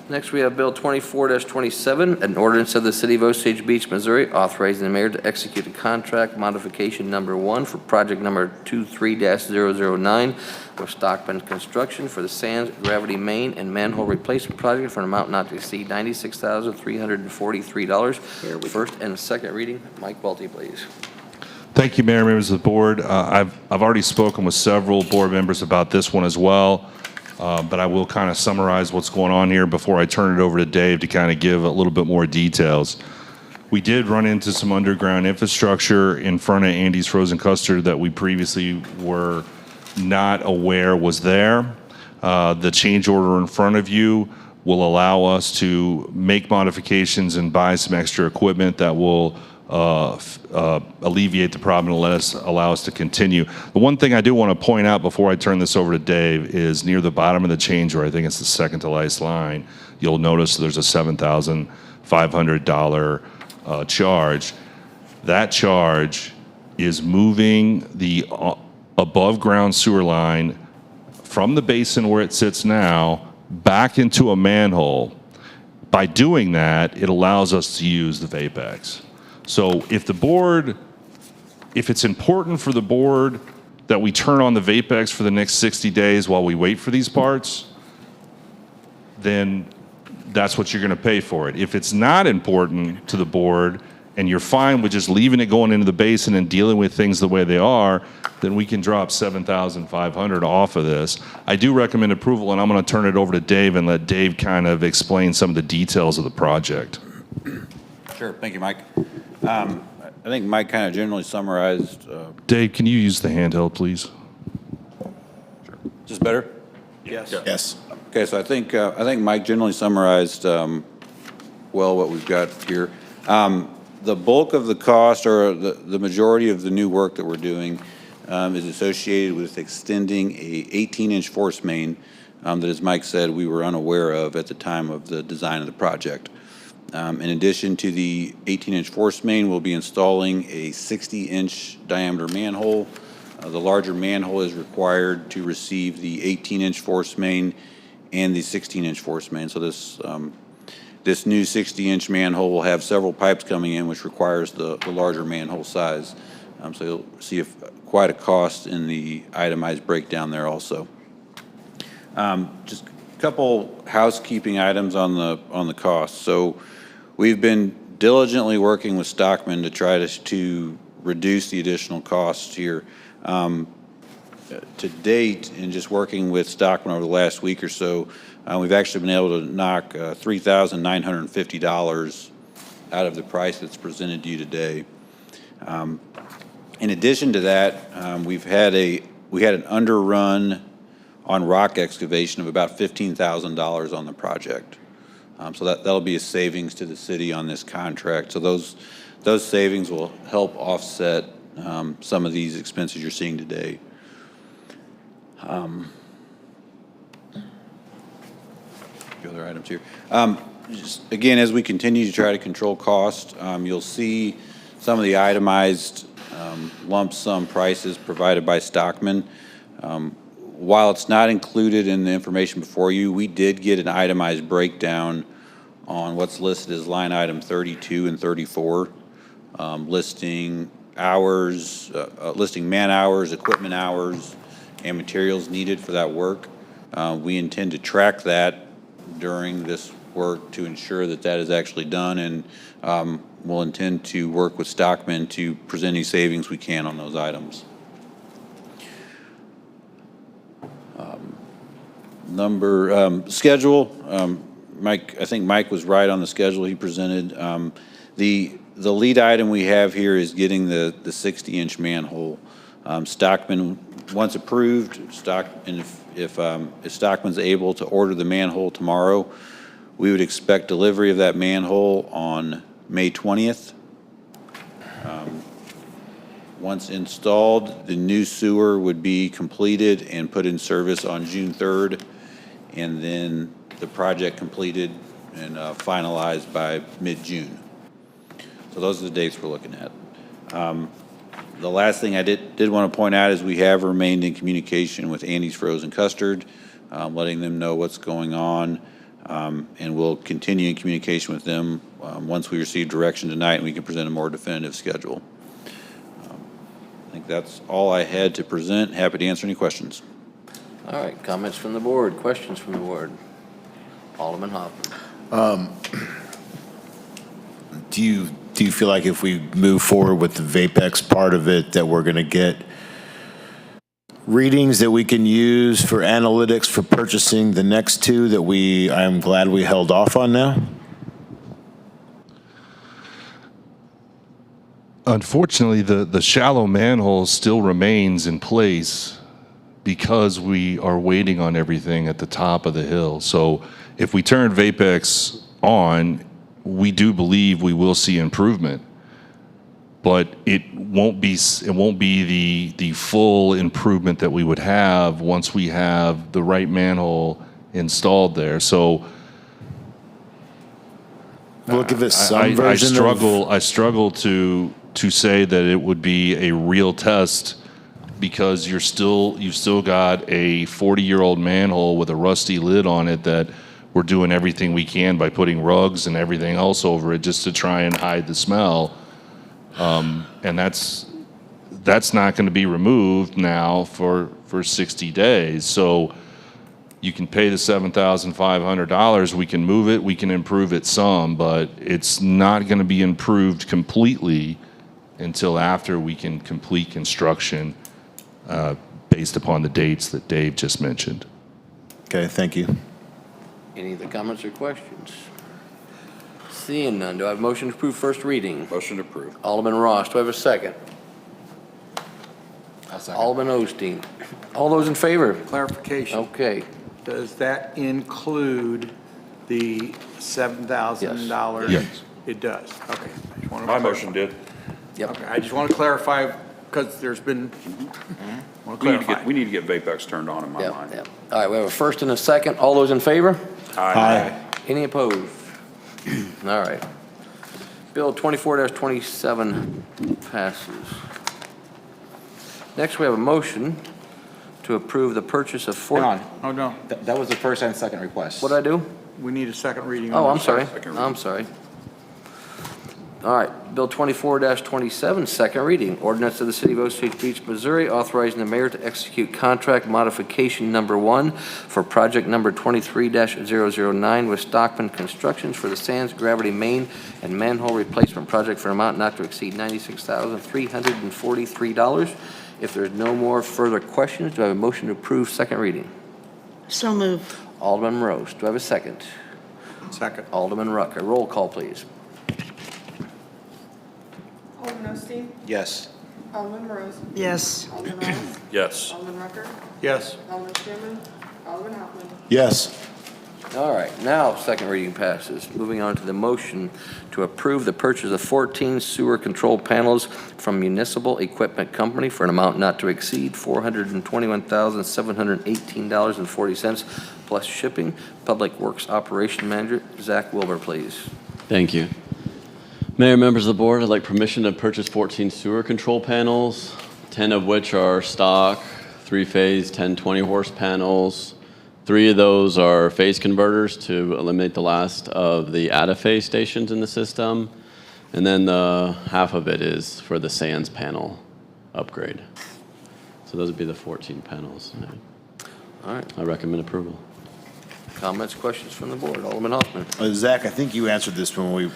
Next, we have Bill 24-27, an ordinance of the City of Osage Beach, Missouri, authorizing the mayor to execute a contract modification number 1 for project number 23-009 with Stockman Construction for the Sands Gravity Main and Manhole Replacement Project for an amount not to exceed $96,343. First and second reading. Mike Welty, please. Thank you, Mayor, members of the board. I've already spoken with several board members about this one as well, but I will kind of summarize what's going on here before I turn it over to Dave to kind of give a little bit more details. We did run into some underground infrastructure in front of Andy's Frozen Custard that we previously were not aware was there. The change order in front of you will allow us to make modifications and buy some extra equipment that will alleviate the problem and allow us to continue. The one thing I do want to point out before I turn this over to Dave is near the bottom of the change order, I think it's the second to last line, you'll notice there's a $7,500 charge. That charge is moving the above-ground sewer line from the basin where it sits now back into a manhole. By doing that, it allows us to use the Vapex. So if it's important for the board that we turn on the Vapex for the next 60 days while we wait for these parts, then that's what you're going to pay for it. If it's not important to the board and you're fine with just leaving it going into the basin and dealing with things the way they are, then we can drop $7,500 off of this. I do recommend approval, and I'm going to turn it over to Dave and let Dave kind of explain some of the details of the project. Sure, thank you, Mike. I think Mike kind of generally summarized. Dave, can you use the handheld, please? Is this better? Yes. Yes. Okay, so I think Mike generally summarized well what we've got here. The bulk of the cost, or the majority of the new work that we're doing, is associated with extending a 18-inch force main that, as Mike said, we were unaware of at the time of the design of the project. In addition to the 18-inch force main, we'll be installing a 60-inch diameter manhole. The larger manhole is required to receive the 18-inch force main and the 16-inch force main. So this new 60-inch manhole will have several pipes coming in, which requires the larger manhole size. So you'll see quite a cost in the itemized breakdown there also. Just a couple housekeeping items on the cost. So we've been diligently working with Stockman to try to reduce the additional costs here. To date, in just working with Stockman over the last week or so, we've actually been able to knock $3,950 out of the price that's presented to you today. In addition to that, we had an underrun on rock excavation of about $15,000 on the project. So that'll be a savings to the city on this contract. So those savings will help offset some of these expenses you're seeing today. The other items here. Just, again, as we continue to try to control cost, you'll see some of the itemized lump sum prices provided by Stockman. While it's not included in the information before you, we did get an itemized breakdown on what's listed as line item 32 and 34, listing hours, listing man hours, equipment hours, and materials needed for that work. We intend to track that during this work to ensure that that is actually done, and we'll intend to work with Stockman to present any savings we can on those items. Schedule. Mike, I think Mike was right on the schedule he presented. The lead item we have here is getting the 60-inch manhole. Stockman, once approved, if Stockman's able to order the manhole tomorrow, we would expect delivery of that manhole on May 20th. Once installed, the new sewer would be completed and put in service on June 3rd, and then the project completed and finalized by mid-June. So those are the dates we're looking at. The last thing I did want to point out is we have remained in communication with Andy's Frozen Custard, letting them know what's going on, and we'll continue in communication with them once we receive direction tonight and we can present a more definitive schedule. I think that's all I had to present. Happy to answer any questions. All right, comments from the board, questions from the board. Alderman Hoffman. Do you feel like if we move forward with the Vapex part of it, that we're going to get readings that we can use for analytics for purchasing the next two that I'm glad we held off on now? Unfortunately, the shallow manhole still remains in place because we are waiting on everything at the top of the hill. So if we turn Vapex on, we do believe we will see improvement, but it won't be the full improvement that we would have once we have the right manhole installed there. So we'll give it some version I struggle to to say that it would be a real test because you've still got a 40-year-old manhole with a rusty lid on it that we're doing everything we can by putting rugs and everything else over it just to try and hide the smell. And that's not going to be removed now for 60 days. So you can pay the $7,500. We can move it. We can improve it some, but it's not going to be improved completely until after we can complete construction based upon the dates that Dave just mentioned. Okay, thank you. Any other comments or questions? Seeing none, do I have a motion to approve first reading? Motion approved. Alderman Ross, do I have a second? Alderman Osteen. All those in favor? Clarification. Okay. Does that include the $7,000? Yes. It does, okay. I just wanna My clarify. motion did. Yep. Okay, I just want to clarify, because there's been, want to clarify. We need to get Vapex turned on in my Yep, mind. yep. All right, we have a first and a second. All those in favor? Aye. Any opposed? All right. Bill 24-27 passes. Next, we have a motion to approve the purchase of Hang on, Oh, no, that was the first and second request. What did I do? we need a second reading. Oh, on I'm this. sorry. Second I'm reading. sorry. All right, Bill 24-27, second reading. Ordinance of the City of Osage Beach, Missouri, authorizing the mayor to execute contract modification number 1 for project number 23-009 with Stockman Constructions for the Sands Gravity Main and Manhole Replacement Project for an amount not to exceed $96,343. If there's no more further questions, do I have a motion to approve second reading? So moved. Alderman Rose, do I have a second? Second. Alderman Rucker, roll call, please. Alderman Osteen? Yes. Alderman Rose? Yes. Alderman Ross? Yes. Alderman Rucker? Yes. Alderman Sherman? Alderman Hoffman? Yes. All right, now second reading passes. Moving on to the motion to approve the purchase of 14 sewer control panels from Municipal Equipment Company for an amount not to exceed $421,718.40 plus shipping. Public Works Operation Manager Zach Wilbur, please. Thank you. Mayor, members of the board, I'd like permission to purchase 14 sewer control panels, 10 of which are stock, 3-phase 1020 horse panels. 3 of those are phase converters to eliminate the last of the out-of-phase stations in the system. And then the half of it is for the sands panel upgrade. So those would be the 14 panels. All right, I recommend approval. comments, questions from the board? Alderman Hoffman. Zach, I think you answered this when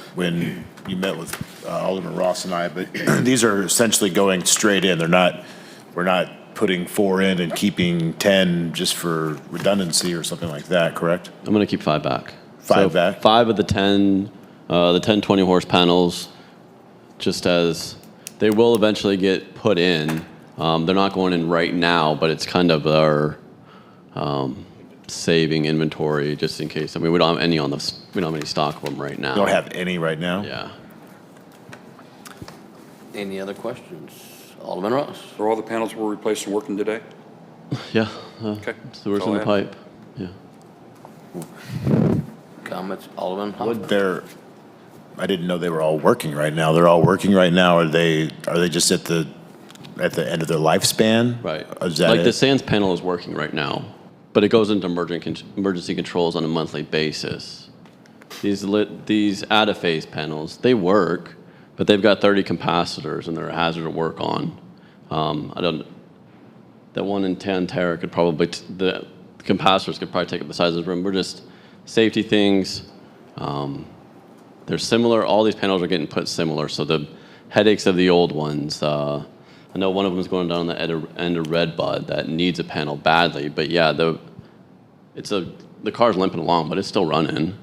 you met with Alderman Ross and I, but these are essentially going straight in. We're not putting 4 in and keeping 10 just for redundancy or something like that, correct? I'm going to keep 5 back. 5 back? 5 of the 10, the 1020 horse panels, just as they will eventually get put in. They're not going in right now, but it's kind of our saving inventory just in case. I mean, we don't have any stock of them right now. You don't have any right now? Yeah. Any other questions? Alderman Ross. Are all the panels we're replacing working today? Yeah. Okay. Sewers That's all in the I have. pipe. Yeah. Comments, Alderman Hoffman. I didn't know they were all working right now. They're all working right now. Are they just at the end of their lifespan? Right. Is that Like the it? sands panel is working right now, but it goes into emergency controls on a monthly basis. These out-of-phase panels, they work, but they've got 30 capacitors and they're a hazard to work on. That one in Tantera could probably, the capacitors could probably take up the size of the room. We're just safety things. They're similar. All these panels are getting put similar. So the headaches of the old ones, I know one of them is going down the end of Redbud that needs a panel badly. But yeah, the car's limping along, but it's still running.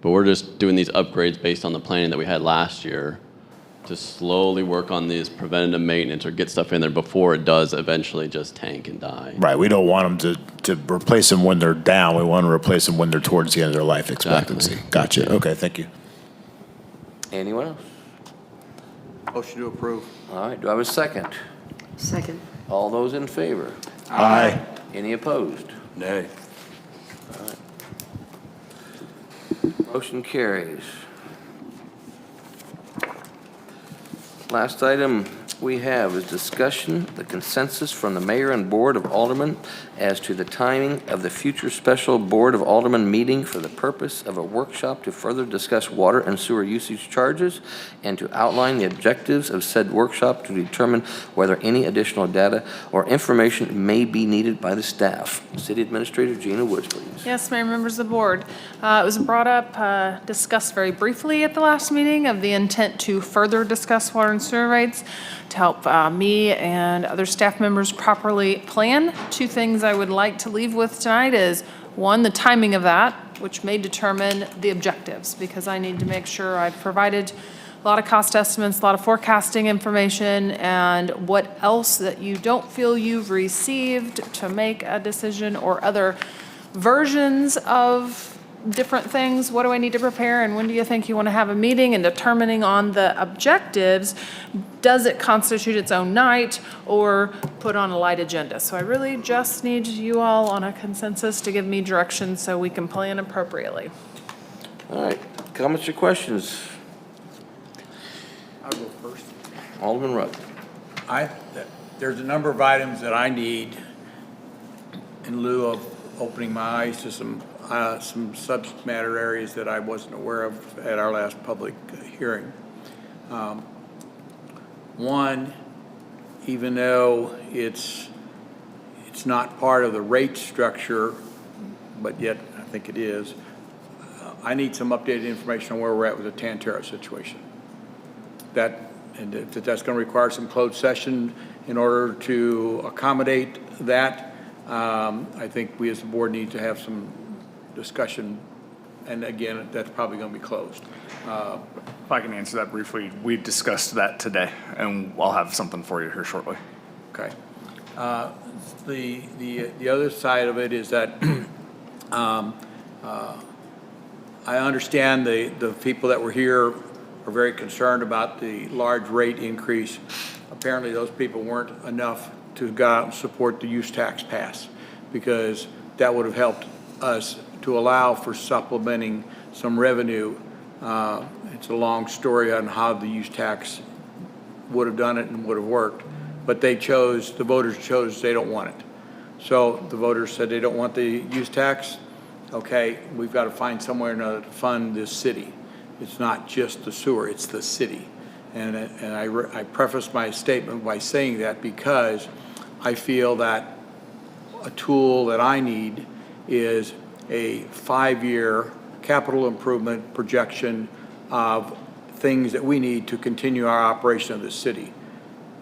But we're just doing these upgrades based on the planning that we had last year to slowly work on these preventative maintenance or get stuff in there before it does eventually just tank and die. Right, we don't want them to replace them when they're down. We want to replace them when they're towards the end of their life expectancy. Exactly. Gotcha. Okay, thank you. Anyone else? Motion to approve. All right, do I have a second? Second. All those in favor? Aye. Any opposed? Nay. Motion carries. Last item we have is discussion, the consensus from the mayor and board of aldermen as to the timing of the future special board of aldermen meeting for the purpose of a workshop to further discuss water and sewer usage charges and to outline the objectives of said workshop to determine whether any additional data or information may be needed by the staff. City Administrator Gina Woods, please. Yes, Mayor, members of the board. It was brought up, discussed very briefly at the last meeting of the intent to further discuss water and sewer rates to help me and other staff members properly plan. Two things I would like to leave with tonight is, one, the timing of that, which may determine the objectives, because I need to make sure I've provided a lot of cost estimates, a lot of forecasting information, and what else that you don't feel you've received to make a decision, or other versions of different things. What do I need to prepare, and when do you think you want to have a meeting? And determining on the objectives, does it constitute its own night or put on a light agenda? So I really just need you all on a consensus to give me direction so we can plan appropriately. All right, comments or questions? I'll go first. Alderman Rupp. There's a number of items that I need in lieu of opening my eyes to some subject matter areas that I wasn't aware of at our last public hearing. One, even though it's not part of the rate structure, but yet I think it is, I need some updated information on where we're at with the Tantera situation. That's going to require some closed session in order to accommodate that. I think we as a board need to have some discussion, and again, that's probably going to be closed. If I can answer that briefly, we discussed that today, and I'll have something for you here shortly. Okay. The other side of it is that I understand the people that were here are very concerned about the large rate increase. Apparently, those people weren't enough to go out and support the use tax pass, because that would have helped us to allow for supplementing some revenue. It's a long story on how the use tax would have done it and would have worked, but the voters chose they don't want it. So the voters said they don't want the use tax. Okay, we've got to find somewhere or another to fund this city. It's not just the sewer, it's the city. And I preface my statement by saying that because I feel that a tool that I need is a 5-year capital improvement projection of things that we need to continue our operation of the city.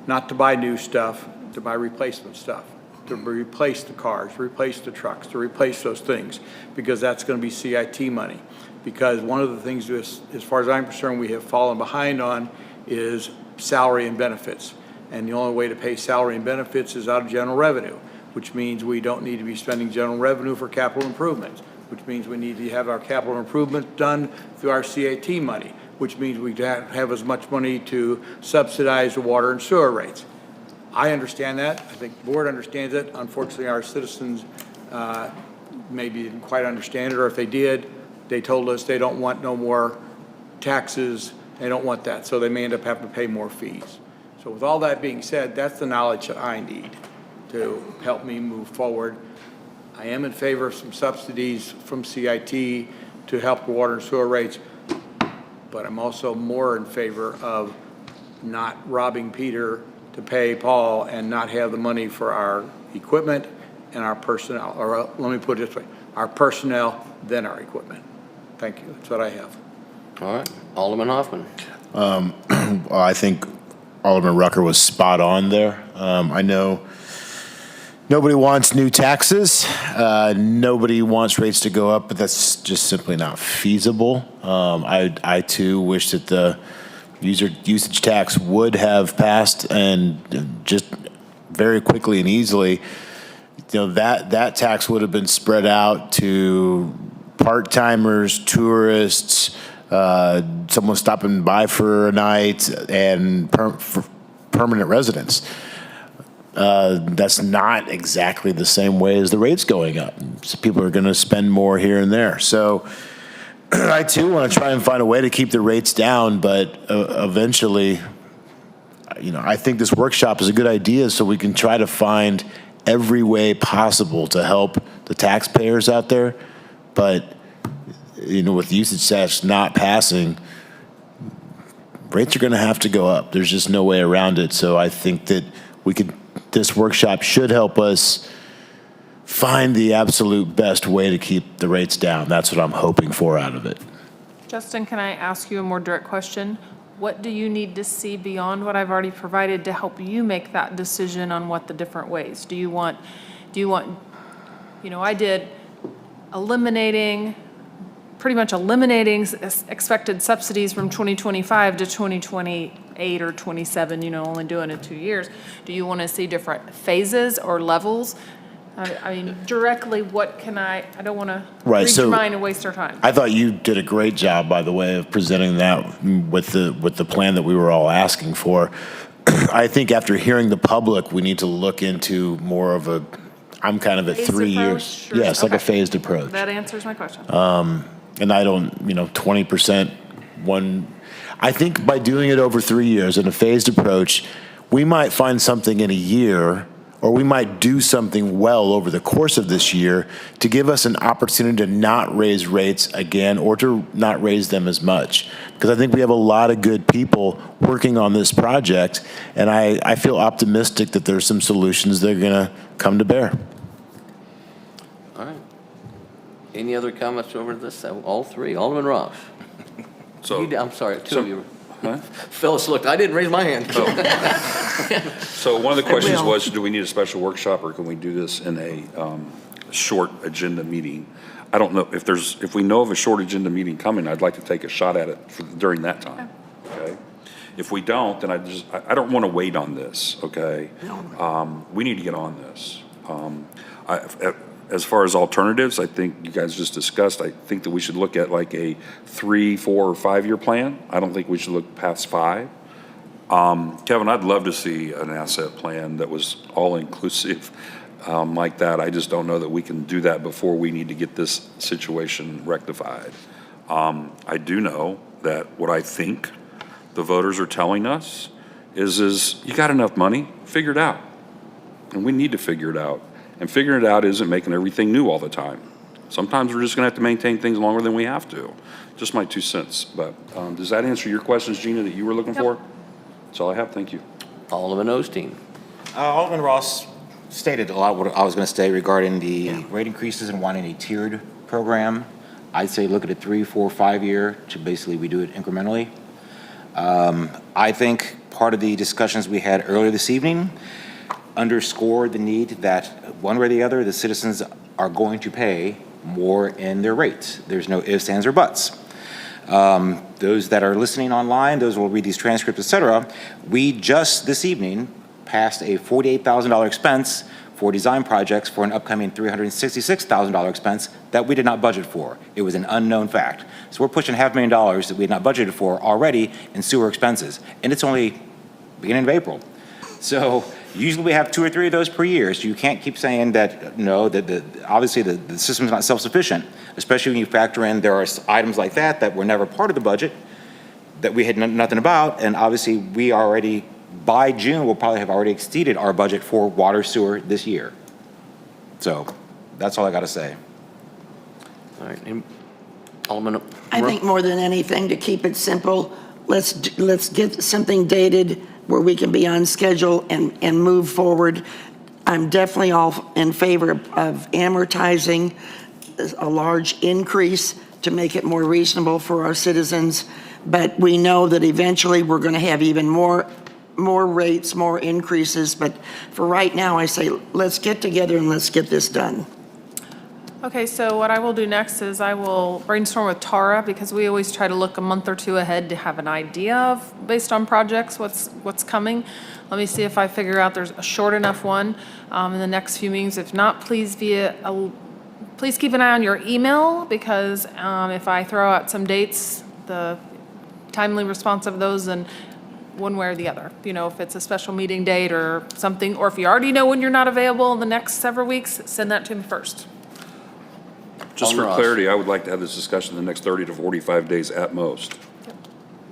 Not to buy new stuff, to buy replacement stuff, to replace the cars, replace the trucks, to replace those things, because that's going to be CIT money. Because one of the things, as far as I'm concerned, we have fallen behind on is salary and benefits. And the only way to pay salary and benefits is out of general revenue, which means we don't need to be spending general revenue for capital improvements, which means we need to have our capital improvement done through our CIT money, which means we have as much money to subsidize the water and sewer rates. I understand that. I think the board understands it. Unfortunately, our citizens maybe didn't quite understand it, or if they did, they told us they don't want no more taxes. They don't want that, so they may end up having to pay more fees. So with all that being said, that's the knowledge that I need to help me move forward. I am in favor of some subsidies from CIT to help the water and sewer rates, but I'm also more in favor of not robbing Peter to pay Paul and not have the money for our equipment and our personnel, or let me put it this way, our personnel, then our equipment. Thank you. That's what I have. All right, Alderman Hoffman. I think Alderman Rucker was spot on there. I know nobody wants new taxes. Nobody wants rates to go up, but that's just simply not feasible. I too wish that the usage tax would have passed, and just very quickly and easily, that tax would have been spread out to part-timers, tourists, someone stopping by for a night, and for permanent residents. That's not exactly the same way as the rates going up. So people are going to spend more here and there. So I too want to try and find a way to keep the rates down, but eventually I think this workshop is a good idea so we can try to find every way possible to help the taxpayers out there. But, with usage tax not passing, rates are going to have to go up. There's just no way around it. So I think that this workshop should help us find the absolute best way to keep the rates down. That's what I'm hoping for out of it. Justin, can I ask you a more direct question? What do you need to see beyond what I've already provided to help you make that decision on what the different ways? Do you want, I did pretty much eliminating expected subsidies from 2025 to 2028 or 27, only doing it 2 years. Do you want to see different phases or levels? Directly, I don't want to read your mind and waste our time. I thought you did a great job, by the way, of presenting that with the plan that we were all asking for. I think after hearing the public, we need to look into more of I'm kind of at Phased 3 approach? years. Sure. Yes, like a Okay. phased approach. That answers my question. And I don't, 20% I think by doing it over 3 years in a phased approach, we might find something in a year, or we might do something well over the course of this year to give us an opportunity to not raise rates again or to not raise them as much. Because I think we have a lot of good people working on this project, and I feel optimistic that there's some solutions that are going to come to bear. All right. Any other comments over this? All three. Alderman Ross. So, I'm sorry, two of you. huh? Phyllis looked, I didn't raise my hand. So one of the questions will. was, do we need a special workshop, or can we do this in a short agenda meeting? I don't know, if we know of a short agenda meeting coming, I'd like to take a shot at it during that time, okay? If we don't, then I don't want to wait on this, okay? We need to get on this. As far as alternatives, I think you guys just discussed, I think that we should look at like a 3, 4, or 5 year plan. I don't think we should look past 5. Kevin, I'd love to see an asset plan that was all-inclusive like that. I just don't know that we can do that before we need to get this situation rectified. I do know that what I think the voters are telling us is you got enough money, figure it out. And we need to figure it out. And figuring it out isn't making everything new all the time. Sometimes we're just going to have to maintain things longer than we have to. Just my 2 cents. But does that answer your questions, Gina, that you were looking for? That's all I have. Thank you. Alderman Osteen. Alderman Ross stated a lot of what I was going to say regarding the rate increases and wanting a tiered program. I'd say look at a 3, 4, 5 year to basically we do it incrementally. I think part of the discussions we had earlier this evening underscored the need that one way or the other, the citizens are going to pay more in their rates. There's no ifs, ands, or buts. Those that are listening online, those who will read these transcripts, et cetera, we just this evening passed a $48,000 expense for design projects for an upcoming $366,000 expense that we did not budget for. It was an unknown fact. So we're pushing $500,000 that we had not budgeted for already in sewer expenses, and it's only beginning of April. So usually we have 2 or 3 of those per year, so you can't keep saying that, obviously the system's not self-sufficient, especially when you factor in there are items like that were never part of the budget, that we had nothing about, and obviously we already, by June, we'll probably have already exceeded our budget for water sewer this year. So that's all I got to say. All right. Alderman. I think more than anything, to keep it simple, let's get something dated where we can be on schedule and move forward. I'm definitely all in favor of amortizing a large increase to make it more reasonable for our citizens. But we know that eventually we're going to have even more rates, more increases. But for right now, I say let's get together and let's get this done. Okay, so what I will do next is I will brainstorm with Tara, because we always try to look a month or 2 ahead to have an idea of, based on projects, what's coming. Let me see if I figure out there's a short enough one in the next few meetings. If not, please keep an eye on your email, because if I throw out some dates, the timely response of those, and one way or the other. If it's a special meeting date or something, or if you already know when you're not available in the next several weeks, send that to me first. Just for clarity, I would like to have this discussion in the next 30 to 45 days at most.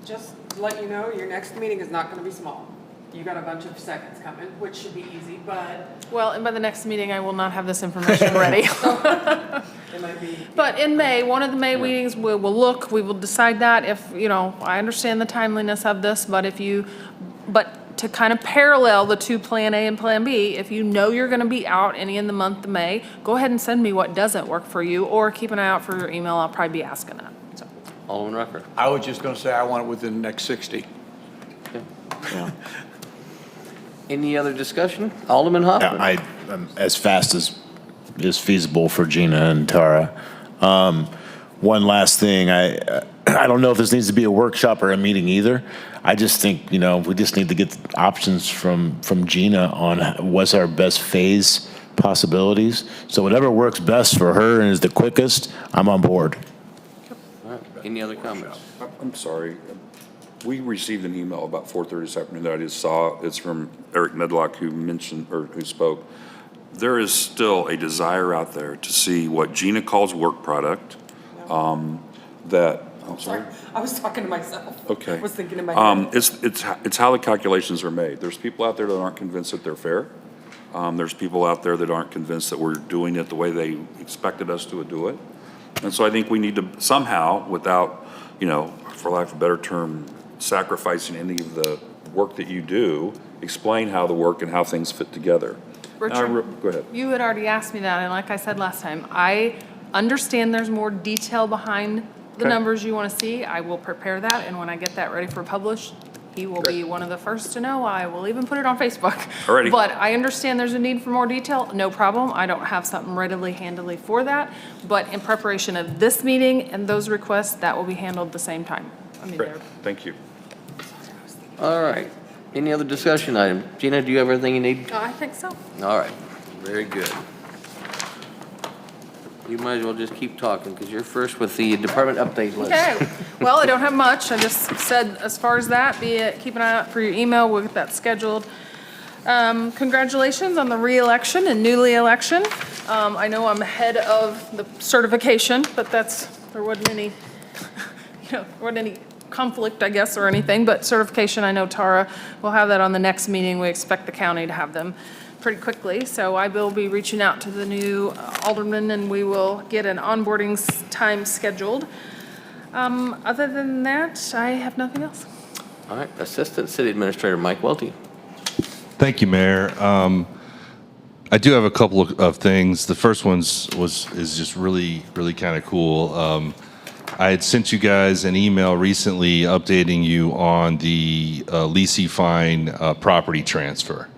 Just to let you know, your next meeting is not going to be small. You got a bunch of seconds coming, which should be easy, but Well, and by the next meeting, I will not have this information ready. it might be. But in May, one of the May meetings, we will decide that if, I understand the timeliness of this, but to kind of parallel the two Plan A and Plan B, if you know you're going to be out any in the month of May, go ahead and send me what doesn't work for you, or keep an eye out for your email. I'll probably be asking that. So. Alderman Rucker. I was just going to say I want it within the next 60. Yeah. Any other discussion? Alderman Hoffman. I'm as fast as is feasible for Gina and Tara. One last thing, I don't know if this needs to be a workshop or a meeting either. I just think, we just need to get options from Gina on what's our best phase possibilities. So whatever works best for her and is the quickest, I'm on board. All right. Any other comments? I'm sorry. We received an email about 4:30 this afternoon that I just saw. It's from Eric Medlock, who spoke. There is still a desire out there to see what Gina calls work product, I'm sorry. I was talking to myself. Okay. I was thinking in my head. It's how the calculations are made. There's people out there that aren't convinced that they're fair. There's people out there that aren't convinced that we're doing it the way they expected us to do it. And so I think we need to somehow, without, for lack of a better term, sacrificing any of the work that you do, explain how the work and how things fit together. Richard, Go ahead. you had already asked me that, and like I said last time, I understand there's more detail behind the Okay. numbers you want to see. I will prepare that, and when I get that ready for publish, he will be one of the first to know. I will even put it on Facebook. Alrighty. But I understand there's a need for more detail, no problem. I don't have something readily, handily for that. But in preparation of this meeting and those requests, that will be handled at the same time. Great. Thank you. All right. Any other discussion item? Gina, do you have everything you need? I think so. All right. Very good. You might as well just keep talking, because you're first with the department update list. Okay, well, I don't have much. I just said, as far as that, keep an eye out for your email. We'll get that scheduled. Congratulations on the re-election and newly election. I know I'm ahead of the certification, but there wasn't any, conflict, I guess, or anything, but certification, I know Tara will have that on the next meeting. We expect the county to have them pretty quickly, so I will be reaching out to the new aldermen, and we will get an onboarding time scheduled. Other than that, I have nothing else. All right. Assistant City Administrator Mike Welty. Thank you, Mayor. I do have a couple of things. The first one is just really, really kind of cool. I had sent you guys an email recently updating you on the leasing fine property transfer.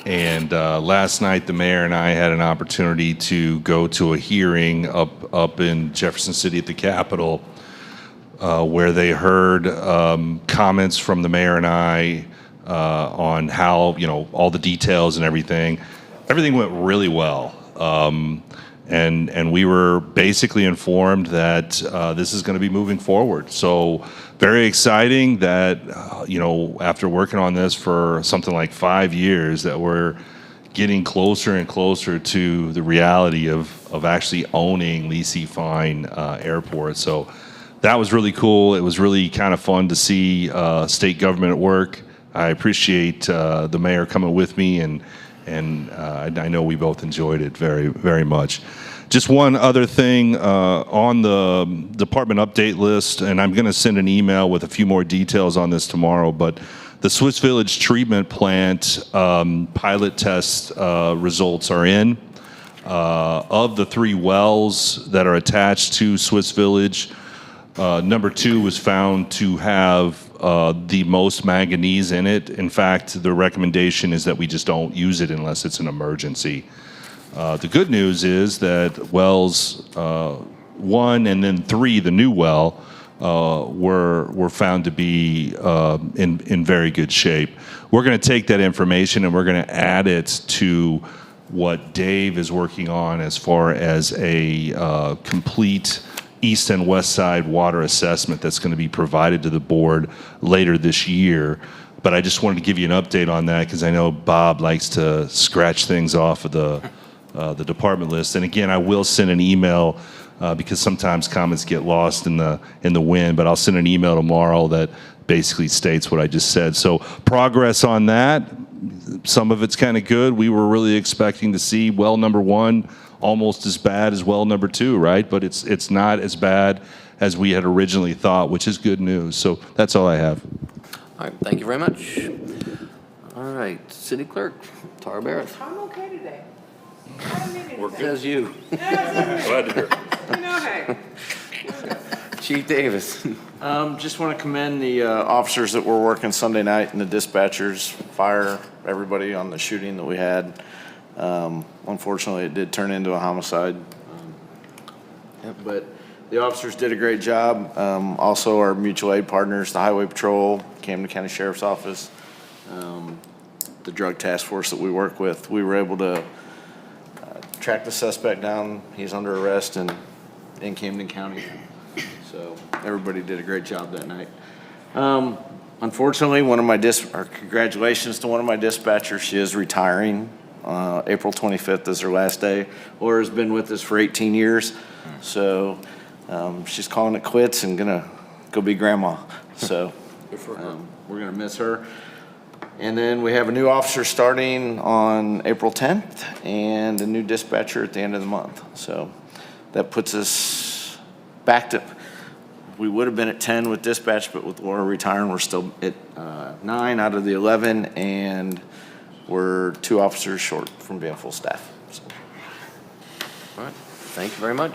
And last night, the mayor and I had an opportunity to go to a hearing up in Jefferson City at the Capitol, where they heard comments from the mayor and I on how, all the details and everything. Everything went really well. And we were basically informed that this is going to be moving forward. So very exciting that, after working on this for something like 5 years, that we're getting closer and closer to the reality of actually owning Lisi Fine Airport. So that was really cool. It was really kind of fun to see state government at work. I appreciate the mayor coming with me, and I know we both enjoyed it very, very much. Just one other thing on the department update list, and I'm going to send an email with a few more details on this tomorrow, but the Swiss Village Treatment Plant pilot test results are in. Of the 3 wells that are attached to Swiss Village, number 2 was found to have the most manganese in it. In fact, the recommendation is that we just don't use it unless it's an emergency. The good news is that wells 1 and then 3, the new well, were found to be in very good shape. We're going to take that information and we're going to add it to what Dave is working on as far as a complete east and west side water assessment that's going to be provided to the board later this year. But I just wanted to give you an update on that because I know Bob likes to scratch things off of the department list. And again, I will send an email because sometimes comments get lost in the wind. But I'll send an email tomorrow that basically states what I just said. So progress on that. Some of it's kind of good. We were really expecting to see well number 1 almost as bad as well number 2, right? But it's not as bad as we had originally thought, which is good news. So that's all I have. All right, thank you very much. All right, City Clerk, Tara Barrett. I'm okay today. I don't need anything. Says you. Glad to hear it. You know, hey. Chief Davis. Just want to commend the officers that were working Sunday night and the dispatchers, fire, everybody on the shooting that we had. Unfortunately, it did turn into a homicide. But the officers did a great job. Also, our mutual aid partners, the Highway Patrol, Camden County Sheriff's Office, the drug task force that we work with, we were able to track the suspect down. He's under arrest in Camden County. So everybody did a great job that night. Unfortunately, congratulations to one of my dispatchers. She is retiring. April 25th is her last day. Laura's been with us for 18 years. So she's calling it quits and gonna go be grandma. So we're gonna miss her. And then we have a new officer starting on April 10th and a new dispatcher at the end of the month. So that puts us back to, we would have been at 10 with dispatch, but with Laura retiring, we're still at 9 out of the 11, and we're 2 officers short from being full staff. So. All right, thank you very much.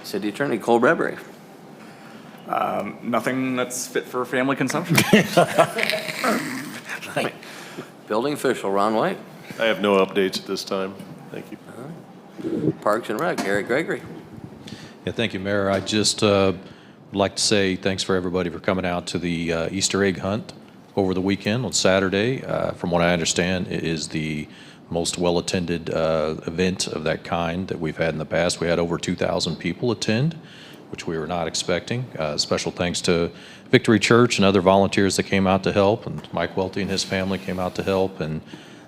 City Attorney Cole Bradbury. Nothing that's fit for family consumption. Building official Ron White. I have no updates at this time. Thank you. Parks and Rec Eric Gregory. Yeah, thank you, Mayor. I just would like to say thanks for everybody for coming out to the Easter egg hunt over the weekend on Saturday. From what I understand, it is the most well-attended event of that kind that we've had in the past. We had over 2,000 people attend, which we were not expecting. Special thanks to Victory Church and other volunteers that came out to help, and Mike Welty and his family came out to help, and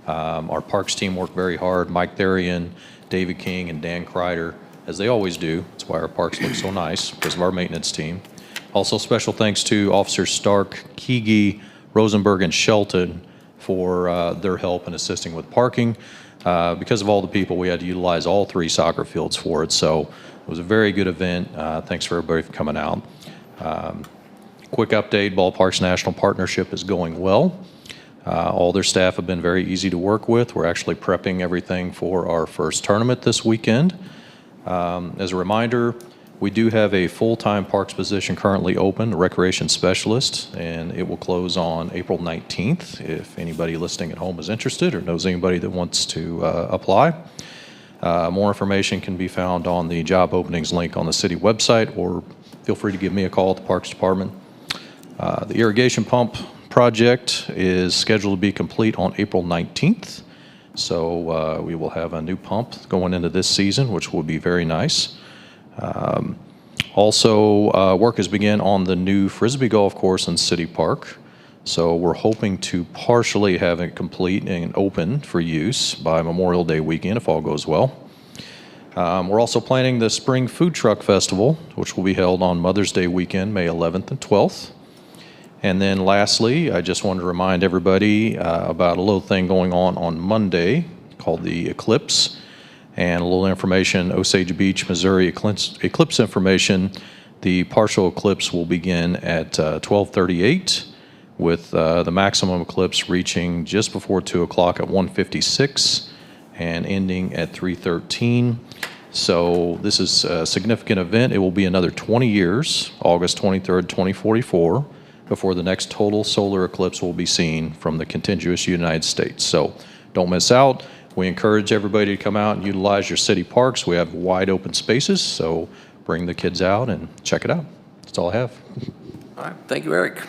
our parks team worked very hard. Mike Therian, David King, and Dan Kreider, as they always do. That's why our parks look so nice, because of our maintenance team. Also, special thanks to Officers Stark, Keegi, Rosenberg, and Shelton for their help in assisting with parking. Because of all the people, we had to utilize all 3 soccer fields for it, so it was a very good event. Thanks for everybody for coming out. Quick update, Ballparks National Partnership is going well. All their staff have been very easy to work with. We're actually prepping everything for our first tournament this weekend. As a reminder, we do have a full-time parks position currently open, a recreation specialist, and it will close on April 19th if anybody listening at home is interested or knows anybody that wants to apply. More information can be found on the job openings link on the city website, or feel free to give me a call at the Parks Department. The irrigation pump project is scheduled to be complete on April 19th. So we will have a new pump going into this season, which will be very nice. Also, work has begun on the new Frisbee golf course in City Park. So we're hoping to partially have it complete and open for use by Memorial Day weekend, if all goes well. We're also planning the Spring Food Truck Festival, which will be held on Mother's Day weekend, May 11th and 12th. And then lastly, I just wanted to remind everybody about a little thing going on Monday called the Eclipse. And a little information, Osage Beach, Missouri eclipse information. The partial eclipse will begin at 12:38 with the maximum eclipse reaching just before 2 o'clock at 1:56 and ending at 3:13. So this is a significant event. It will be another 20 years, August 23rd, 2044, before the next total solar eclipse will be seen from the contiguous United States. So don't miss out. We encourage everybody to come out and utilize your city parks. We have wide open spaces, so bring the kids out and check it out. That's all I have. All right, thank you, Eric.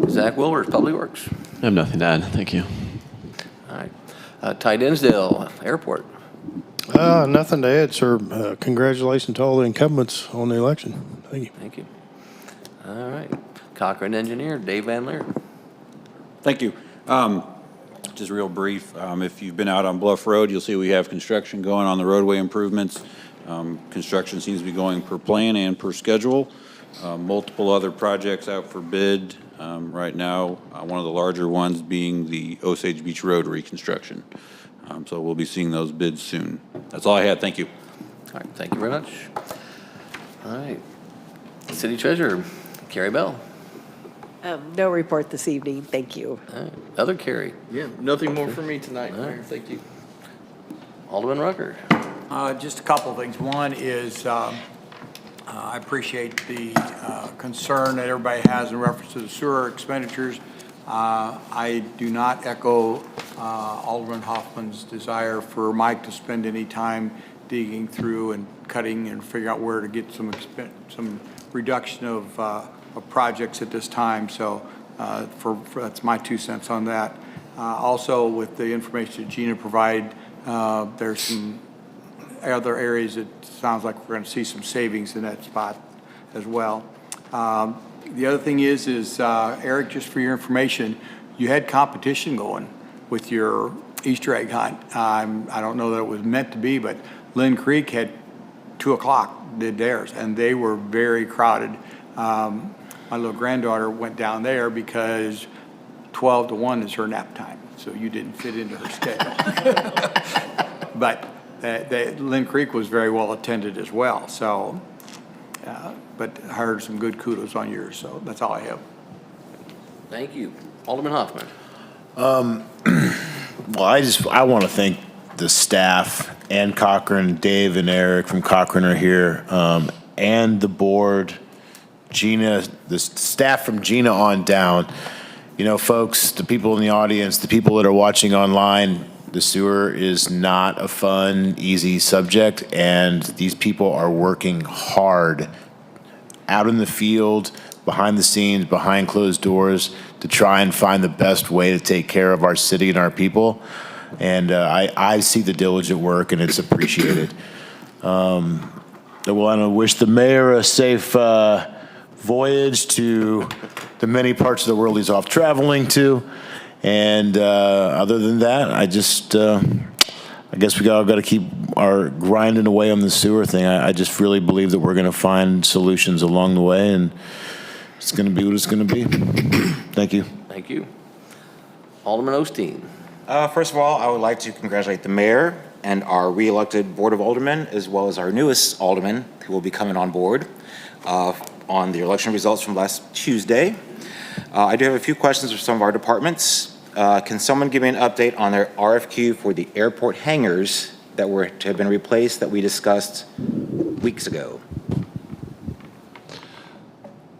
Zach Wilbers, Public Works. I have nothing to add. Thank you. All right, Ty Dinsdale, Airport. Nothing to add, sir. Congratulations to all the incumbents on the election. Thank you. Thank you. All right, Cochran Engineer, Dave Van Leer. Thank you. Just real brief, if you've been out on Bluff Road, you'll see we have construction going on the roadway improvements. Construction seems to be going per plan and per schedule. Multiple other projects out for bid right now, one of the larger ones being the Osage Beach Road reconstruction. So we'll be seeing those bids soon. That's all I had. Thank you. All right, thank you very much. All right. City Treasurer, Carrie Bell. No report this evening, thank you. All right. Other Carrie. Yeah, nothing more for me tonight, All right. Mayor. Thank you. Alderman Rucker. Just a couple of things. One is, I appreciate the concern that everybody has in reference to the sewer expenditures. I do not echo Alderman Hoffman's desire for Mike to spend any time digging through and cutting and figuring out where to get some reduction of projects at this time. So that's my 2 cents on that. Also, with the information that Gina provided, there's some other areas it sounds like we're going to see some savings in that spot as well. The other thing is Eric, just for your information, you had competition going with your Easter egg hunt. I don't know that it was meant to be, but Lynn Creek had 2 o'clock did theirs, and they were very crowded. My little granddaughter went down there because 12 to 1 is her nap time, so you didn't fit into her schedule. But Lynn Creek was very well attended as well. So, but I heard some good kudos on yours. So that's all I have. Thank you. Alderman Hoffman. Well, I want to thank the staff and Cochran, Dave and Eric from Cochran are here, and the board, Gina, the staff from Gina on down. You know, folks, the people in the audience, the people that are watching online, the sewer is not a fun, easy subject, and these people are working hard out in the field, behind the scenes, behind closed doors, to try and find the best way to take care of our city and our people. And I see the diligent work, and it's appreciated. I want to wish the mayor a safe voyage to the many parts of the world he's off traveling to. And other than that, I guess we got to keep our grinding away on the sewer thing. I just really believe that we're going to find solutions along the way, and it's going to be what it's going to be. Thank you. Thank you. Alderman Osteen. First of all, I would like to congratulate the mayor and our re-elected Board of Aldermen, as well as our newest alderman who will be coming on board on the election results from last Tuesday. I do have a few questions for some of our departments. Can someone give me an update on their RFQ for the airport hangars that were to have been replaced that we discussed weeks ago?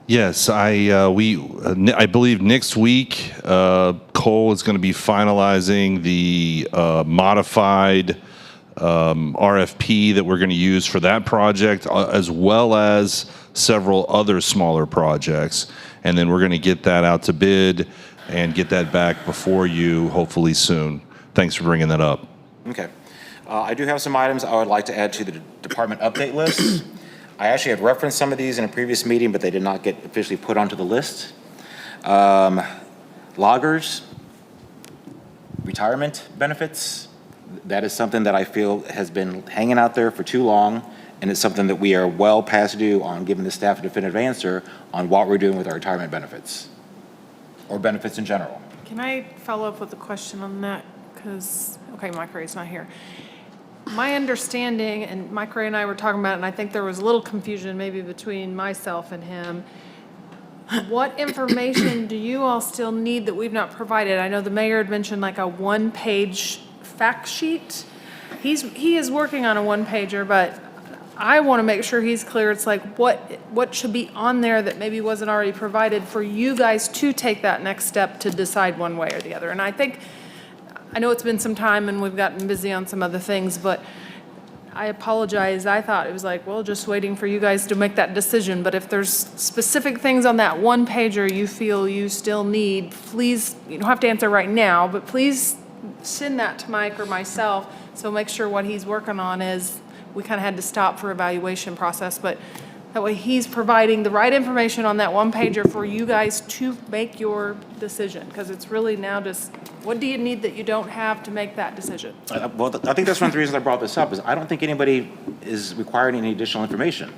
Yes, I believe next week, Cole is going to be finalizing the modified RFP that we're going to use for that project, as well as several other smaller projects. And then we're going to get that out to bid and get that back before you hopefully soon. Thanks for bringing that up. Okay. I do have some items I would like to add to the department update list. I actually had referenced some of these in a previous meeting, but they did not get officially put onto the list. Loggers, retirement benefits, that is something that I feel has been hanging out there for too long, and it's something that we are well past due on giving the staff a definitive answer on what we're doing with our retirement benefits, or benefits in general. Can I follow up with a question on that? Because, okay, Mike Ray's not here. My understanding, and Mike Ray and I were talking about it, and I think there was a little confusion maybe between myself and him. What information do you all still need that we've not provided? I know the mayor had mentioned like a one-page fact sheet. He is working on a one-pager, but I want to make sure he's clear. It's like what should be on there that maybe wasn't already provided for you guys to take that next step to decide one way or the other. And I know it's been some time and we've gotten busy on some other things, but I apologize. I thought it was like, well, just waiting for you guys to make that decision. But if there's specific things on that one pager you feel you still need, please, you don't have to answer right now, but please send that to Mike or myself. So make sure what he's working on is, we kind of had to stop for evaluation process, but That way he's providing the right information on that one pager for you guys to make your decision. Because it's really now just, what do you need that you don't have to make that decision? Well, I think that's one of the reasons I brought this up, is I don't think anybody is requiring any additional information.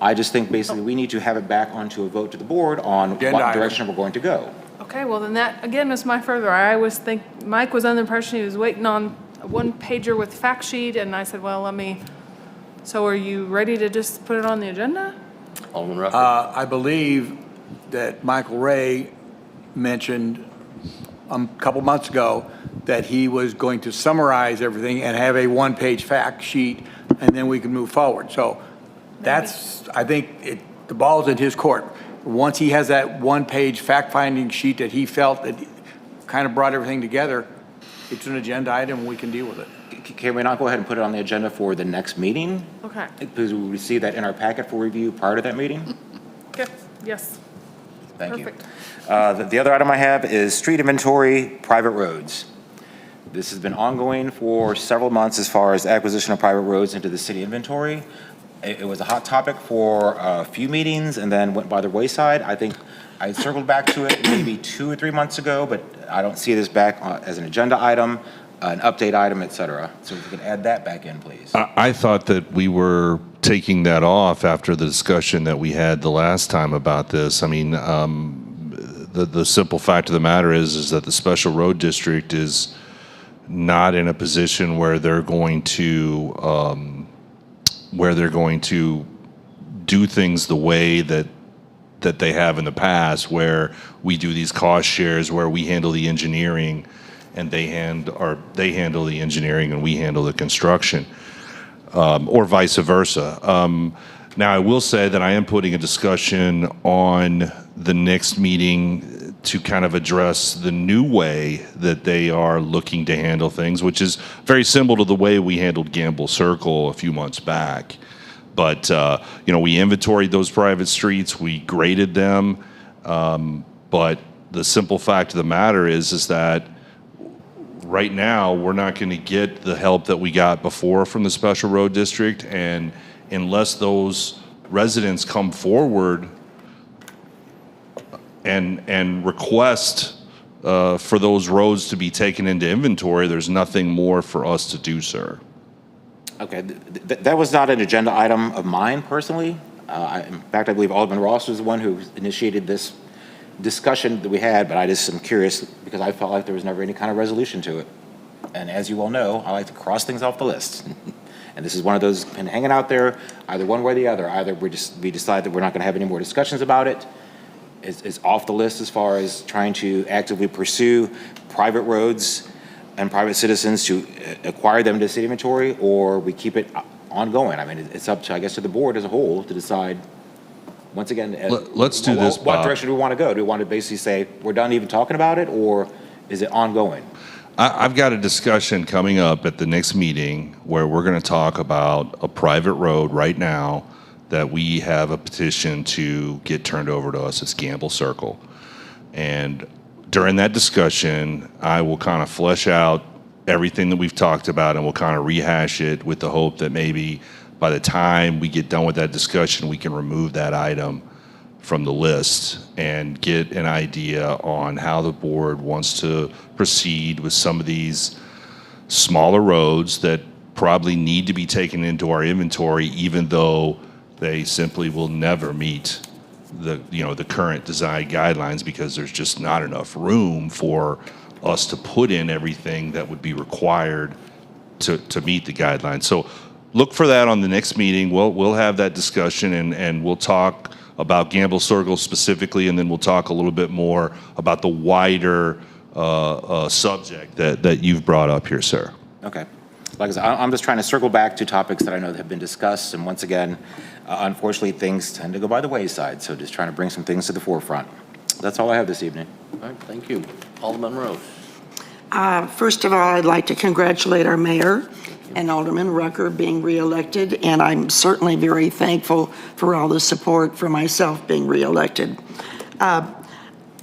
I just think basically we need to have it back onto a vote to the board on Agenda what item. direction we're going to go. Okay, well then that, again, is my further. I always think, Mike was under the impression he was waiting on a one pager with fact sheet, and I said, well, so are you ready to just put it on the agenda? Alderman Rucker. I believe that Michael Ray mentioned a couple months ago that he was going to summarize everything and have a one-page fact sheet, and then we can move forward. So that's, I think, the ball's in his court. Once he has that one-page fact-finding sheet that he felt that kind of brought everything together, it's an agenda item, we can deal with it. Can we not go ahead and put it on the agenda for the next meeting? Okay, Because we receive that in our packet for review prior to that meeting? okay, yes. Thank you. Perfect. The other item I have is street inventory, private roads. This has been ongoing for several months as far as acquisition of private roads into the city inventory. It was a hot topic for a few meetings and then went by the wayside. I think I circled back to it maybe 2 or 3 months ago, but I don't see this back as an agenda item, an update item, et cetera. So if you could add that back in, please. I thought that we were taking that off after the discussion that we had the last time about this. I mean, the simple fact of the matter is that the special road district is not in a position where they're going to do things the way that they have in the past, where we do these cost shares, where we handle the engineering and they handle the engineering and we handle the construction, or vice versa. Now, I will say that I am putting a discussion on the next meeting to kind of address the new way that they are looking to handle things, which is very similar to the way we handled Gamble Circle a few months back. But, we inventoried those private streets, we graded them, but the simple fact of the matter is that right now, we're not going to get the help that we got before from the special road district, and unless those residents come forward and request for those roads to be taken into inventory, there's nothing more for us to do, sir. Okay, that was not an agenda item of mine personally. In fact, I believe Alderman Ross was the one who initiated this discussion that we had, but I just am curious because I felt like there was never any kind of resolution to it. And as you all know, I like to cross things off the list. And this is one of those been hanging out there, either one way or the other. Either we decide that we're not going to have any more discussions about it. It's off the list as far as trying to actively pursue private roads and private citizens to acquire them to city inventory, or we keep it ongoing. I mean, it's up to, I guess, to the board as a whole to decide. Once again, let's do this, what Bob. direction do we want to go? Do we want to basically say we're done even talking about it, or is it ongoing? I've got a discussion coming up at the next meeting where we're going to talk about a private road right now that we have a petition to get turned over to us. It's Gamble Circle. And during that discussion, I will kind of flesh out everything that we've talked about, and we'll kind of rehash it with the hope that maybe by the time we get done with that discussion, we can remove that item from the list and get an idea on how the board wants to proceed with some of these smaller roads that probably need to be taken into our inventory, even though they simply will never meet the current design guidelines, because there's just not enough room for us to put in everything that would be required to meet the guidelines. So look for that on the next meeting. We'll have that discussion, and we'll talk about Gamble Circle specifically, and then we'll talk a little bit more about the wider subject that you've brought up here, sir. Okay. Like I said, I'm just trying to circle back to topics that I know that have been discussed, and once again, unfortunately, things tend to go by the wayside, so just trying to bring some things to the forefront. That's all I have this evening. All right, thank you. Alderman Rose. First of all, I'd like to congratulate our mayor and Alderman Rucker being reelected, and I'm certainly very thankful for all the support for myself being reelected. And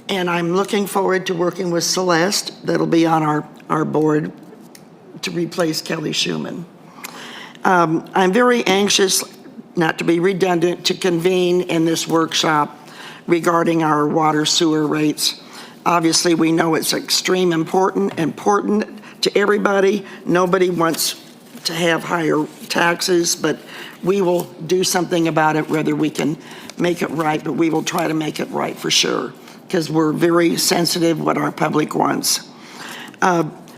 I'm looking forward to working with Celeste, that'll be on our board to replace Kelly Schuman. I'm very anxious, not to be redundant, to convene in this workshop regarding our water sewer rates. Obviously, we know it's extreme important to everybody. Nobody wants to have higher taxes, but we will do something about it, whether we can make it right, but we will try to make it right for sure, because we're very sensitive what our public wants.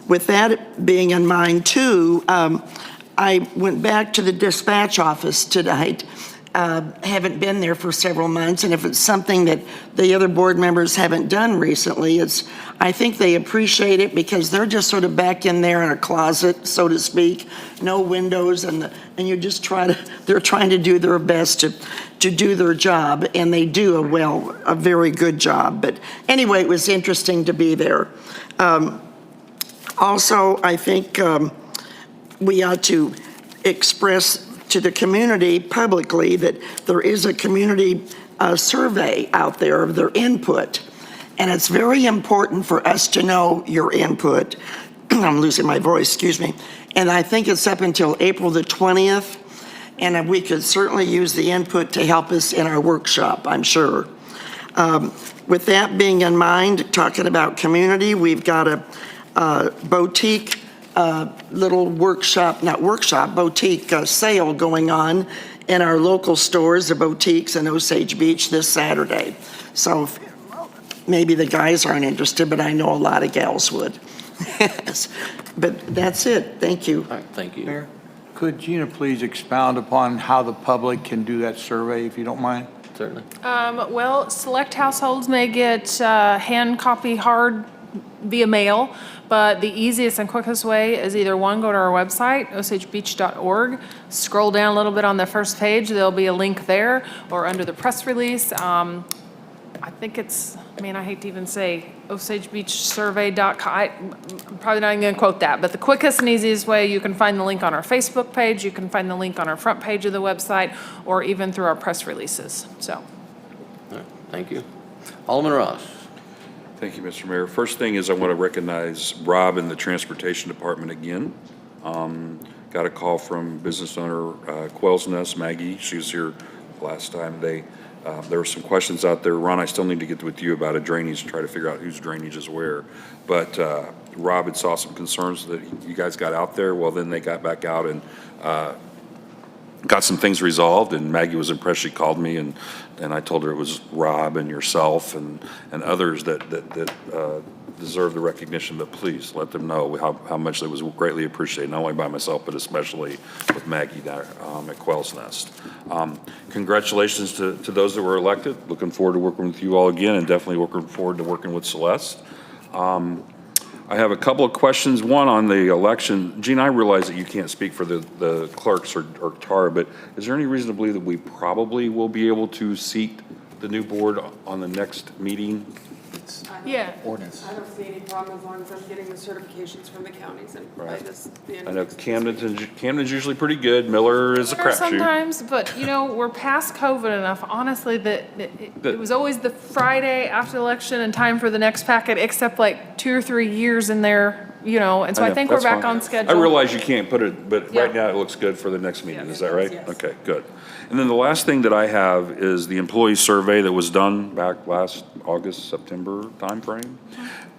With that being in mind too, I went back to the dispatch office tonight. Haven't been there for several months, and if it's something that the other board members haven't done recently, I think they appreciate it because they're just sort of back in there in a closet, so to speak, no windows, and you just they're trying to do their best to do their job, and they do a very good job. But anyway, it was interesting to be there. Also, I think we ought to express to the community publicly that there is a community survey out there of their input. And it's very important for us to know your input. I'm losing my voice, excuse me. And I think it's up until April the 20th. And we could certainly use the input to help us in our workshop, I'm sure. With that being in mind, talking about community, we've got a boutique little boutique sale going on in our local stores, the boutiques in Osage Beach this Saturday. So maybe the guys aren't interested, but I know a lot of gals would. But that's it. Thank you. All right, thank you. Mayor, could Gina please expound upon how the public can do that survey, if you don't mind? Certainly. Well, select households may get hand copy hard via mail, but the easiest and quickest way is either one, go to our website, osagebeach.org, scroll down a little bit on the first page, there'll be a link there, or under the press release. I think it's, I hate to even say osagebeachsurvey.com. I'm probably not even going to quote that, but the quickest and easiest way, you can find the link on our Facebook page, you can find the link on our front page of the website, or even through our press releases. So, All right, thank you. Alderman Ross. Thank you, Mr. Mayor. First thing is I want to recognize Rob in the Transportation Department again. Got a call from business owner Quail's Nest, Maggie. She was here last time. There were some questions out there. Ron, I still need to get with you about a drainage and try to figure out whose drainage is where. But Rob had saw some concerns that you guys got out there. Well, then they got back out and got some things resolved, and Maggie was impressed. She called me, and I told her it was Rob and yourself and others that deserve the recognition, but please let them know how much it was greatly appreciated, not only by myself, but especially with Maggie there at Quail's Nest. Congratulations to those that were elected. Looking forward to working with you all again, and definitely looking forward to working with Celeste. I have a couple of questions. One on the election. Gene, I realize that you can't speak for the clerks or Tara, but is there any reason to believe that we probably will be able to seat the new board on the next meeting? yeah. Ordinance. I don't see any problem as long as I'm getting the certifications from the counties and by the end I of know this week. Camden's usually pretty good. Miller is a crapshoot. Sometimes, but we're past COVID enough, honestly, that it was always the Friday after the election and time for the next packet, except like 2 or 3 years in there, and so I know, think we're that's back fine. on schedule. I realize you can't put it, but Yeah. right now it looks good for the next meeting. Yes, Is that right? yes. Okay, good. And then the last thing that I have is the employee survey that was done back last August, September timeframe.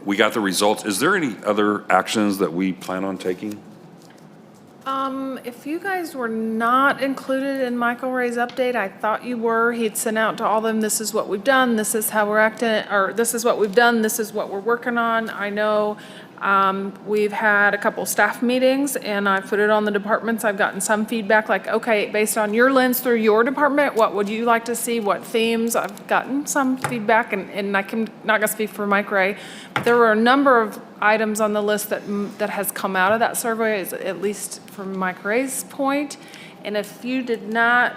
We got the results. Is there any other actions that we plan on taking? If you guys were not included in Michael Ray's update, I thought you were. He'd sent out to all of them, this is what we've done, this is how we're acting, or this is what we've done, this is what we're working on. I know we've had a couple staff meetings, and I've put it on the departments. I've gotten some feedback like, okay, based on your lens through your department, what would you like to see, what themes? I've gotten some feedback, and not going to speak for Mike Ray. There were a number of items on the list that has come out of that survey, at least from Mike Ray's point. And if you did not,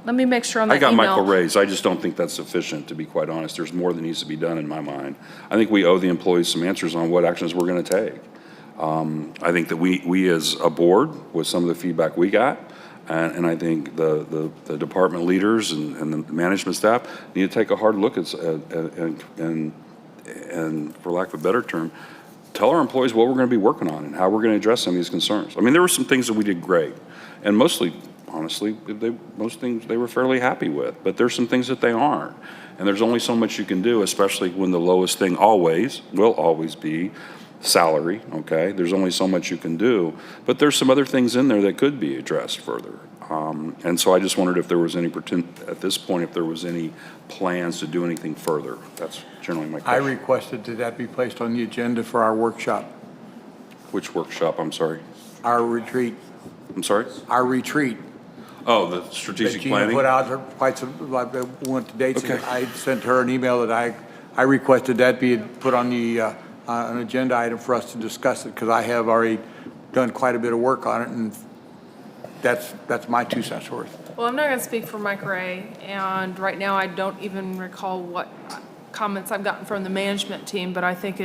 let me make sure on that I got email. Michael Ray's. I just don't think that's sufficient, to be quite honest. There's more that needs to be done in my mind. I think we owe the employees some answers on what actions we're going to take. I think that we as a board, with some of the feedback we got, and I think the department leaders and the management staff need to take a hard look at and for lack of a better term, tell our employees what we're going to be working on and how we're going to address some of these concerns. I mean, there were some things that we did great, and mostly, honestly, most things they were fairly happy with, but there's some things that they aren't. And there's only so much you can do, especially when the lowest thing will always be salary, okay? There's only so much you can do, but there's some other things in there that could be addressed further. And so I just wondered if there was any, at this point, if there was any plans to do anything further. That's generally my I question. requested that that be placed on the agenda for our workshop, Which workshop, I'm sorry? our retreat, I'm sorry? our retreat. Oh, the That strategic Gina planning? put out quite some, like, went to dates. Okay. I sent her an email that I requested that be put on the, an agenda item for us to discuss it, because I have already done quite a bit of work on it, and that's my 2 cents worth. Well, I'm not going to speak for Mike Ray, and right now I don't even recall what comments I've gotten from the management team, but I think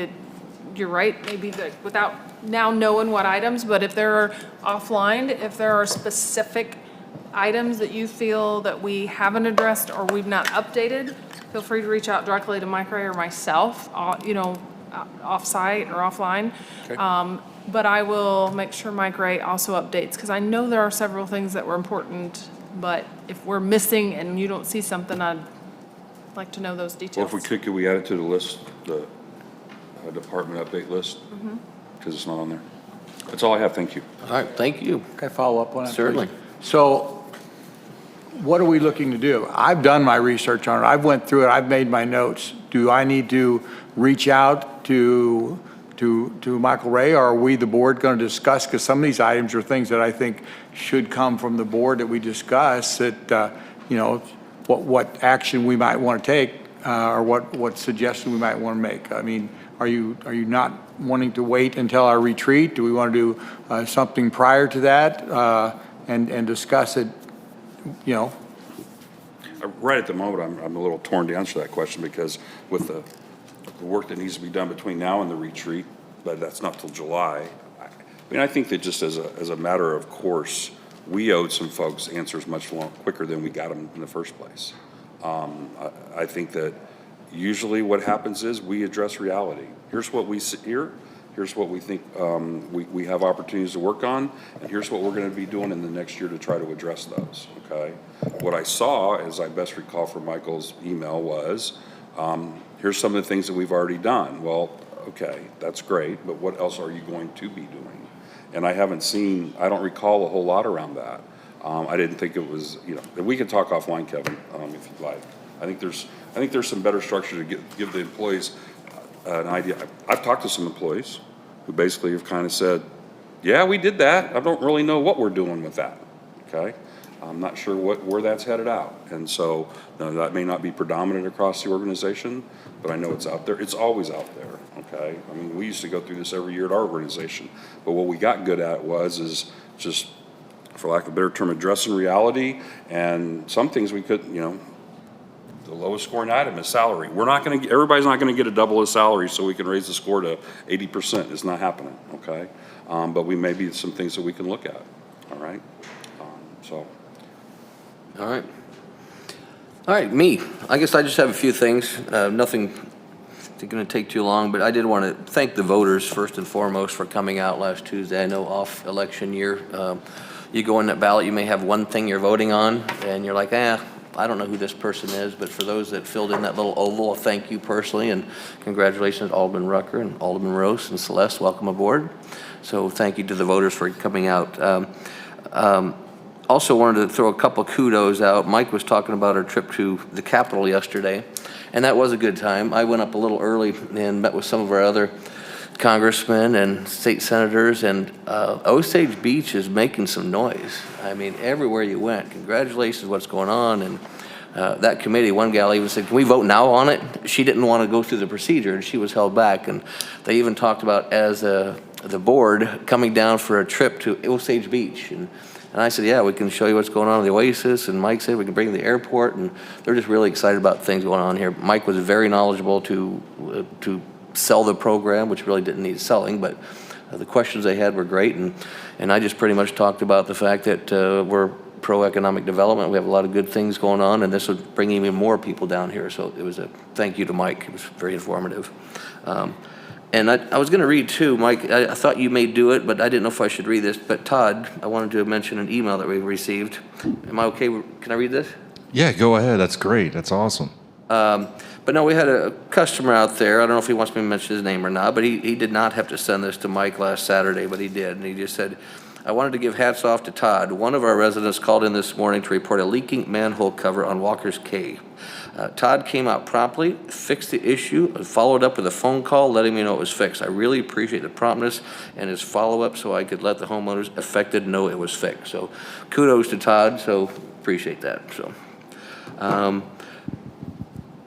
you're right, maybe that without now knowing what items, but if there are offline, if there are specific items that you feel that we haven't addressed or we've not updated, feel free to reach out directly to Mike Ray or myself, off-site or offline. Okay. But I will make sure Mike Ray also updates, because I know there are several things that were important, but if we're missing and you don't see something, I'd like to know those Well, details. if we could we add it to the list, the department update list? Because it's not on there. That's all I have, thank you. All right, thank you. Can I follow up on that, please? Certainly. So what are we looking to do? I've done my research on it. I've went through it. I've made my notes. Do I need to reach out to Michael Ray, or are we, the board, going to discuss? Because some of these items are things that I think should come from the board that we discuss, that, what action we might want to take, or what suggestion we might want to make. I mean, are you not wanting to wait until our retreat? Do we want to do something prior to that, and discuss it, Right at the moment, I'm a little torn to answer that question, because with the work that needs to be done between now and the retreat, but that's not till July. I think that just as a matter of course, we owed some folks answers much quicker than we got them in the first place. I think that usually what happens is we address reality. Here's what we see here. Here's what we think we have opportunities to work on, and here's what we're going to be doing in the next year to try to address those, okay? What I saw, as I best recall from Michael's email, was here's some of the things that we've already done. Well, okay, that's great, but what else are you going to be doing? And I don't recall a whole lot around that. I didn't think it was, we can talk offline, Kevin, if you'd like. I think there's some better structure to give the employees an idea. I've talked to some employees who basically have kind of said, yeah, we did that. I don't really know what we're doing with that, okay? I'm not sure where that's headed out. And so that may not be predominant across the organization, but I know it's out there. It's always out there, okay? I mean, we used to go through this every year at our organization, but what we got good at is just, for lack of a better term, addressing reality, and some things we could, the lowest scoring item is salary. Everybody's not going to get a double his salary so we can raise the score to 80%. It's not happening, okay? But we may be some things that we can look at, all right? All right. All right, me. I guess I just have a few things. Nothing going to take too long, but I did want to thank the voters first and foremost for coming out last Tuesday. I know off election year, you go in that ballot, you may have one thing you're voting on, and you're like, I don't know who this person is, but for those that filled in that little oval, thank you personally, and congratulations to Alderman Rucker and Alderman Rose and Celeste, welcome aboard. So thank you to the voters for coming out. Also wanted to throw a couple kudos out. Mike was talking about our trip to the Capitol yesterday, and that was a good time. I went up a little early and met with some of our other congressmen and state senators, and Osage Beach is making some noise. I mean, everywhere you went, congratulations, what's going on. And that committee, one gal even said, can we vote now on it? She didn't want to go through the procedure, and she was held back. And they even talked about, as the board, coming down for a trip to Osage Beach. And I said, yeah, we can show you what's going on in the Oasis. And Mike said we can bring you to the airport. And they're just really excited about things going on here. Mike was very knowledgeable to sell the program, which really didn't need selling, but the questions they had were great. And I just pretty much talked about the fact that we're pro-economic development. We have a lot of good things going on, and this would bring even more people down here. So it was a thank you to Mike. It was very informative. And I was going to read too, Mike, I thought you may do it, but I didn't know if I should read this. But Todd, I wanted to mention an email that we received. Am I okay? Can I read this? Yeah, go ahead. That's great. That's awesome. But no, we had a customer out there. I don't know if he wants me to mention his name or not, but he did not have to send this to Mike last Saturday, but he did. And he just said, I wanted to give hats off to Todd. One of our residents called in this morning to report a leaking manhole cover on Walker's Cay. Todd came out promptly, fixed the issue, and followed up with a phone call letting me know it was fixed. I really appreciate the promptness and his follow-up so I could let the homeowners affected know it was fixed. So kudos to Todd, so appreciate that. So.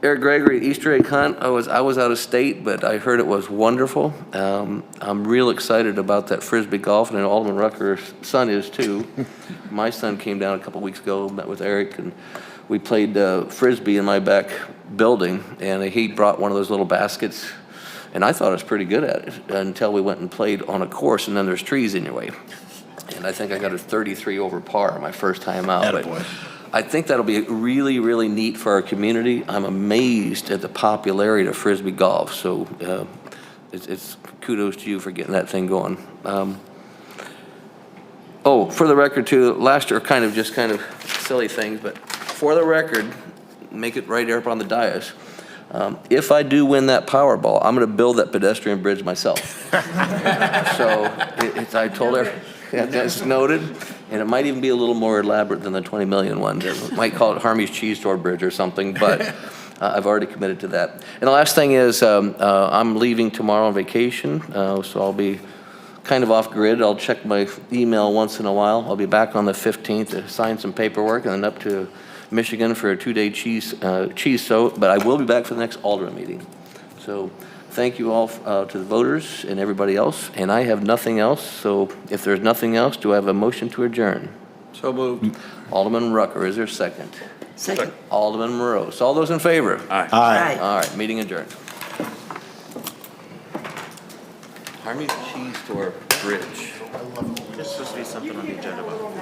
Eric Gregory, Easter egg hunt. I was out of state, but I heard it was wonderful. I'm real excited about that Frisbee golf, and Alderman Rucker's son is too. My son came down a couple weeks ago, met with Eric, and we played Frisbee in my back building, and he brought one of those little baskets, and I thought I was pretty good at it until we went and played on a course, and then there's trees in your way. And I think I got a 33 over par my first time out. But I think that'll be really, really neat for our community. I'm amazed at the popularity of Frisbee golf, so it's kudos to you for getting that thing going. Oh, for the record too, last year kind of silly things, but for the record, make it right there up on the dais. If I do win that Powerball, I'm going to build that pedestrian bridge myself. So I told her. Yeah, that's noted, and it might even be a little more elaborate than the 20 million one. They might call it Harmy's Cheese Store Bridge or something, but I've already committed to that. And the last thing is I'm leaving tomorrow on vacation, so I'll be kind of off grid. I'll check my email once in a while. I'll be back on the 15th to sign some paperwork and then up to Michigan for a 2-day cheese soak, but I will be back for the next Alderman meeting. So thank you all to the voters and everybody else, and I have nothing else, so if there's nothing else, do I have a motion to adjourn? So moved. Alderman Rucker, is there a second? Second. Alderman Morose, all those in favor? Aye. Aye. All right, meeting adjourned. Harmy's Cheese Store Bridge. There's supposed to be something on the agenda about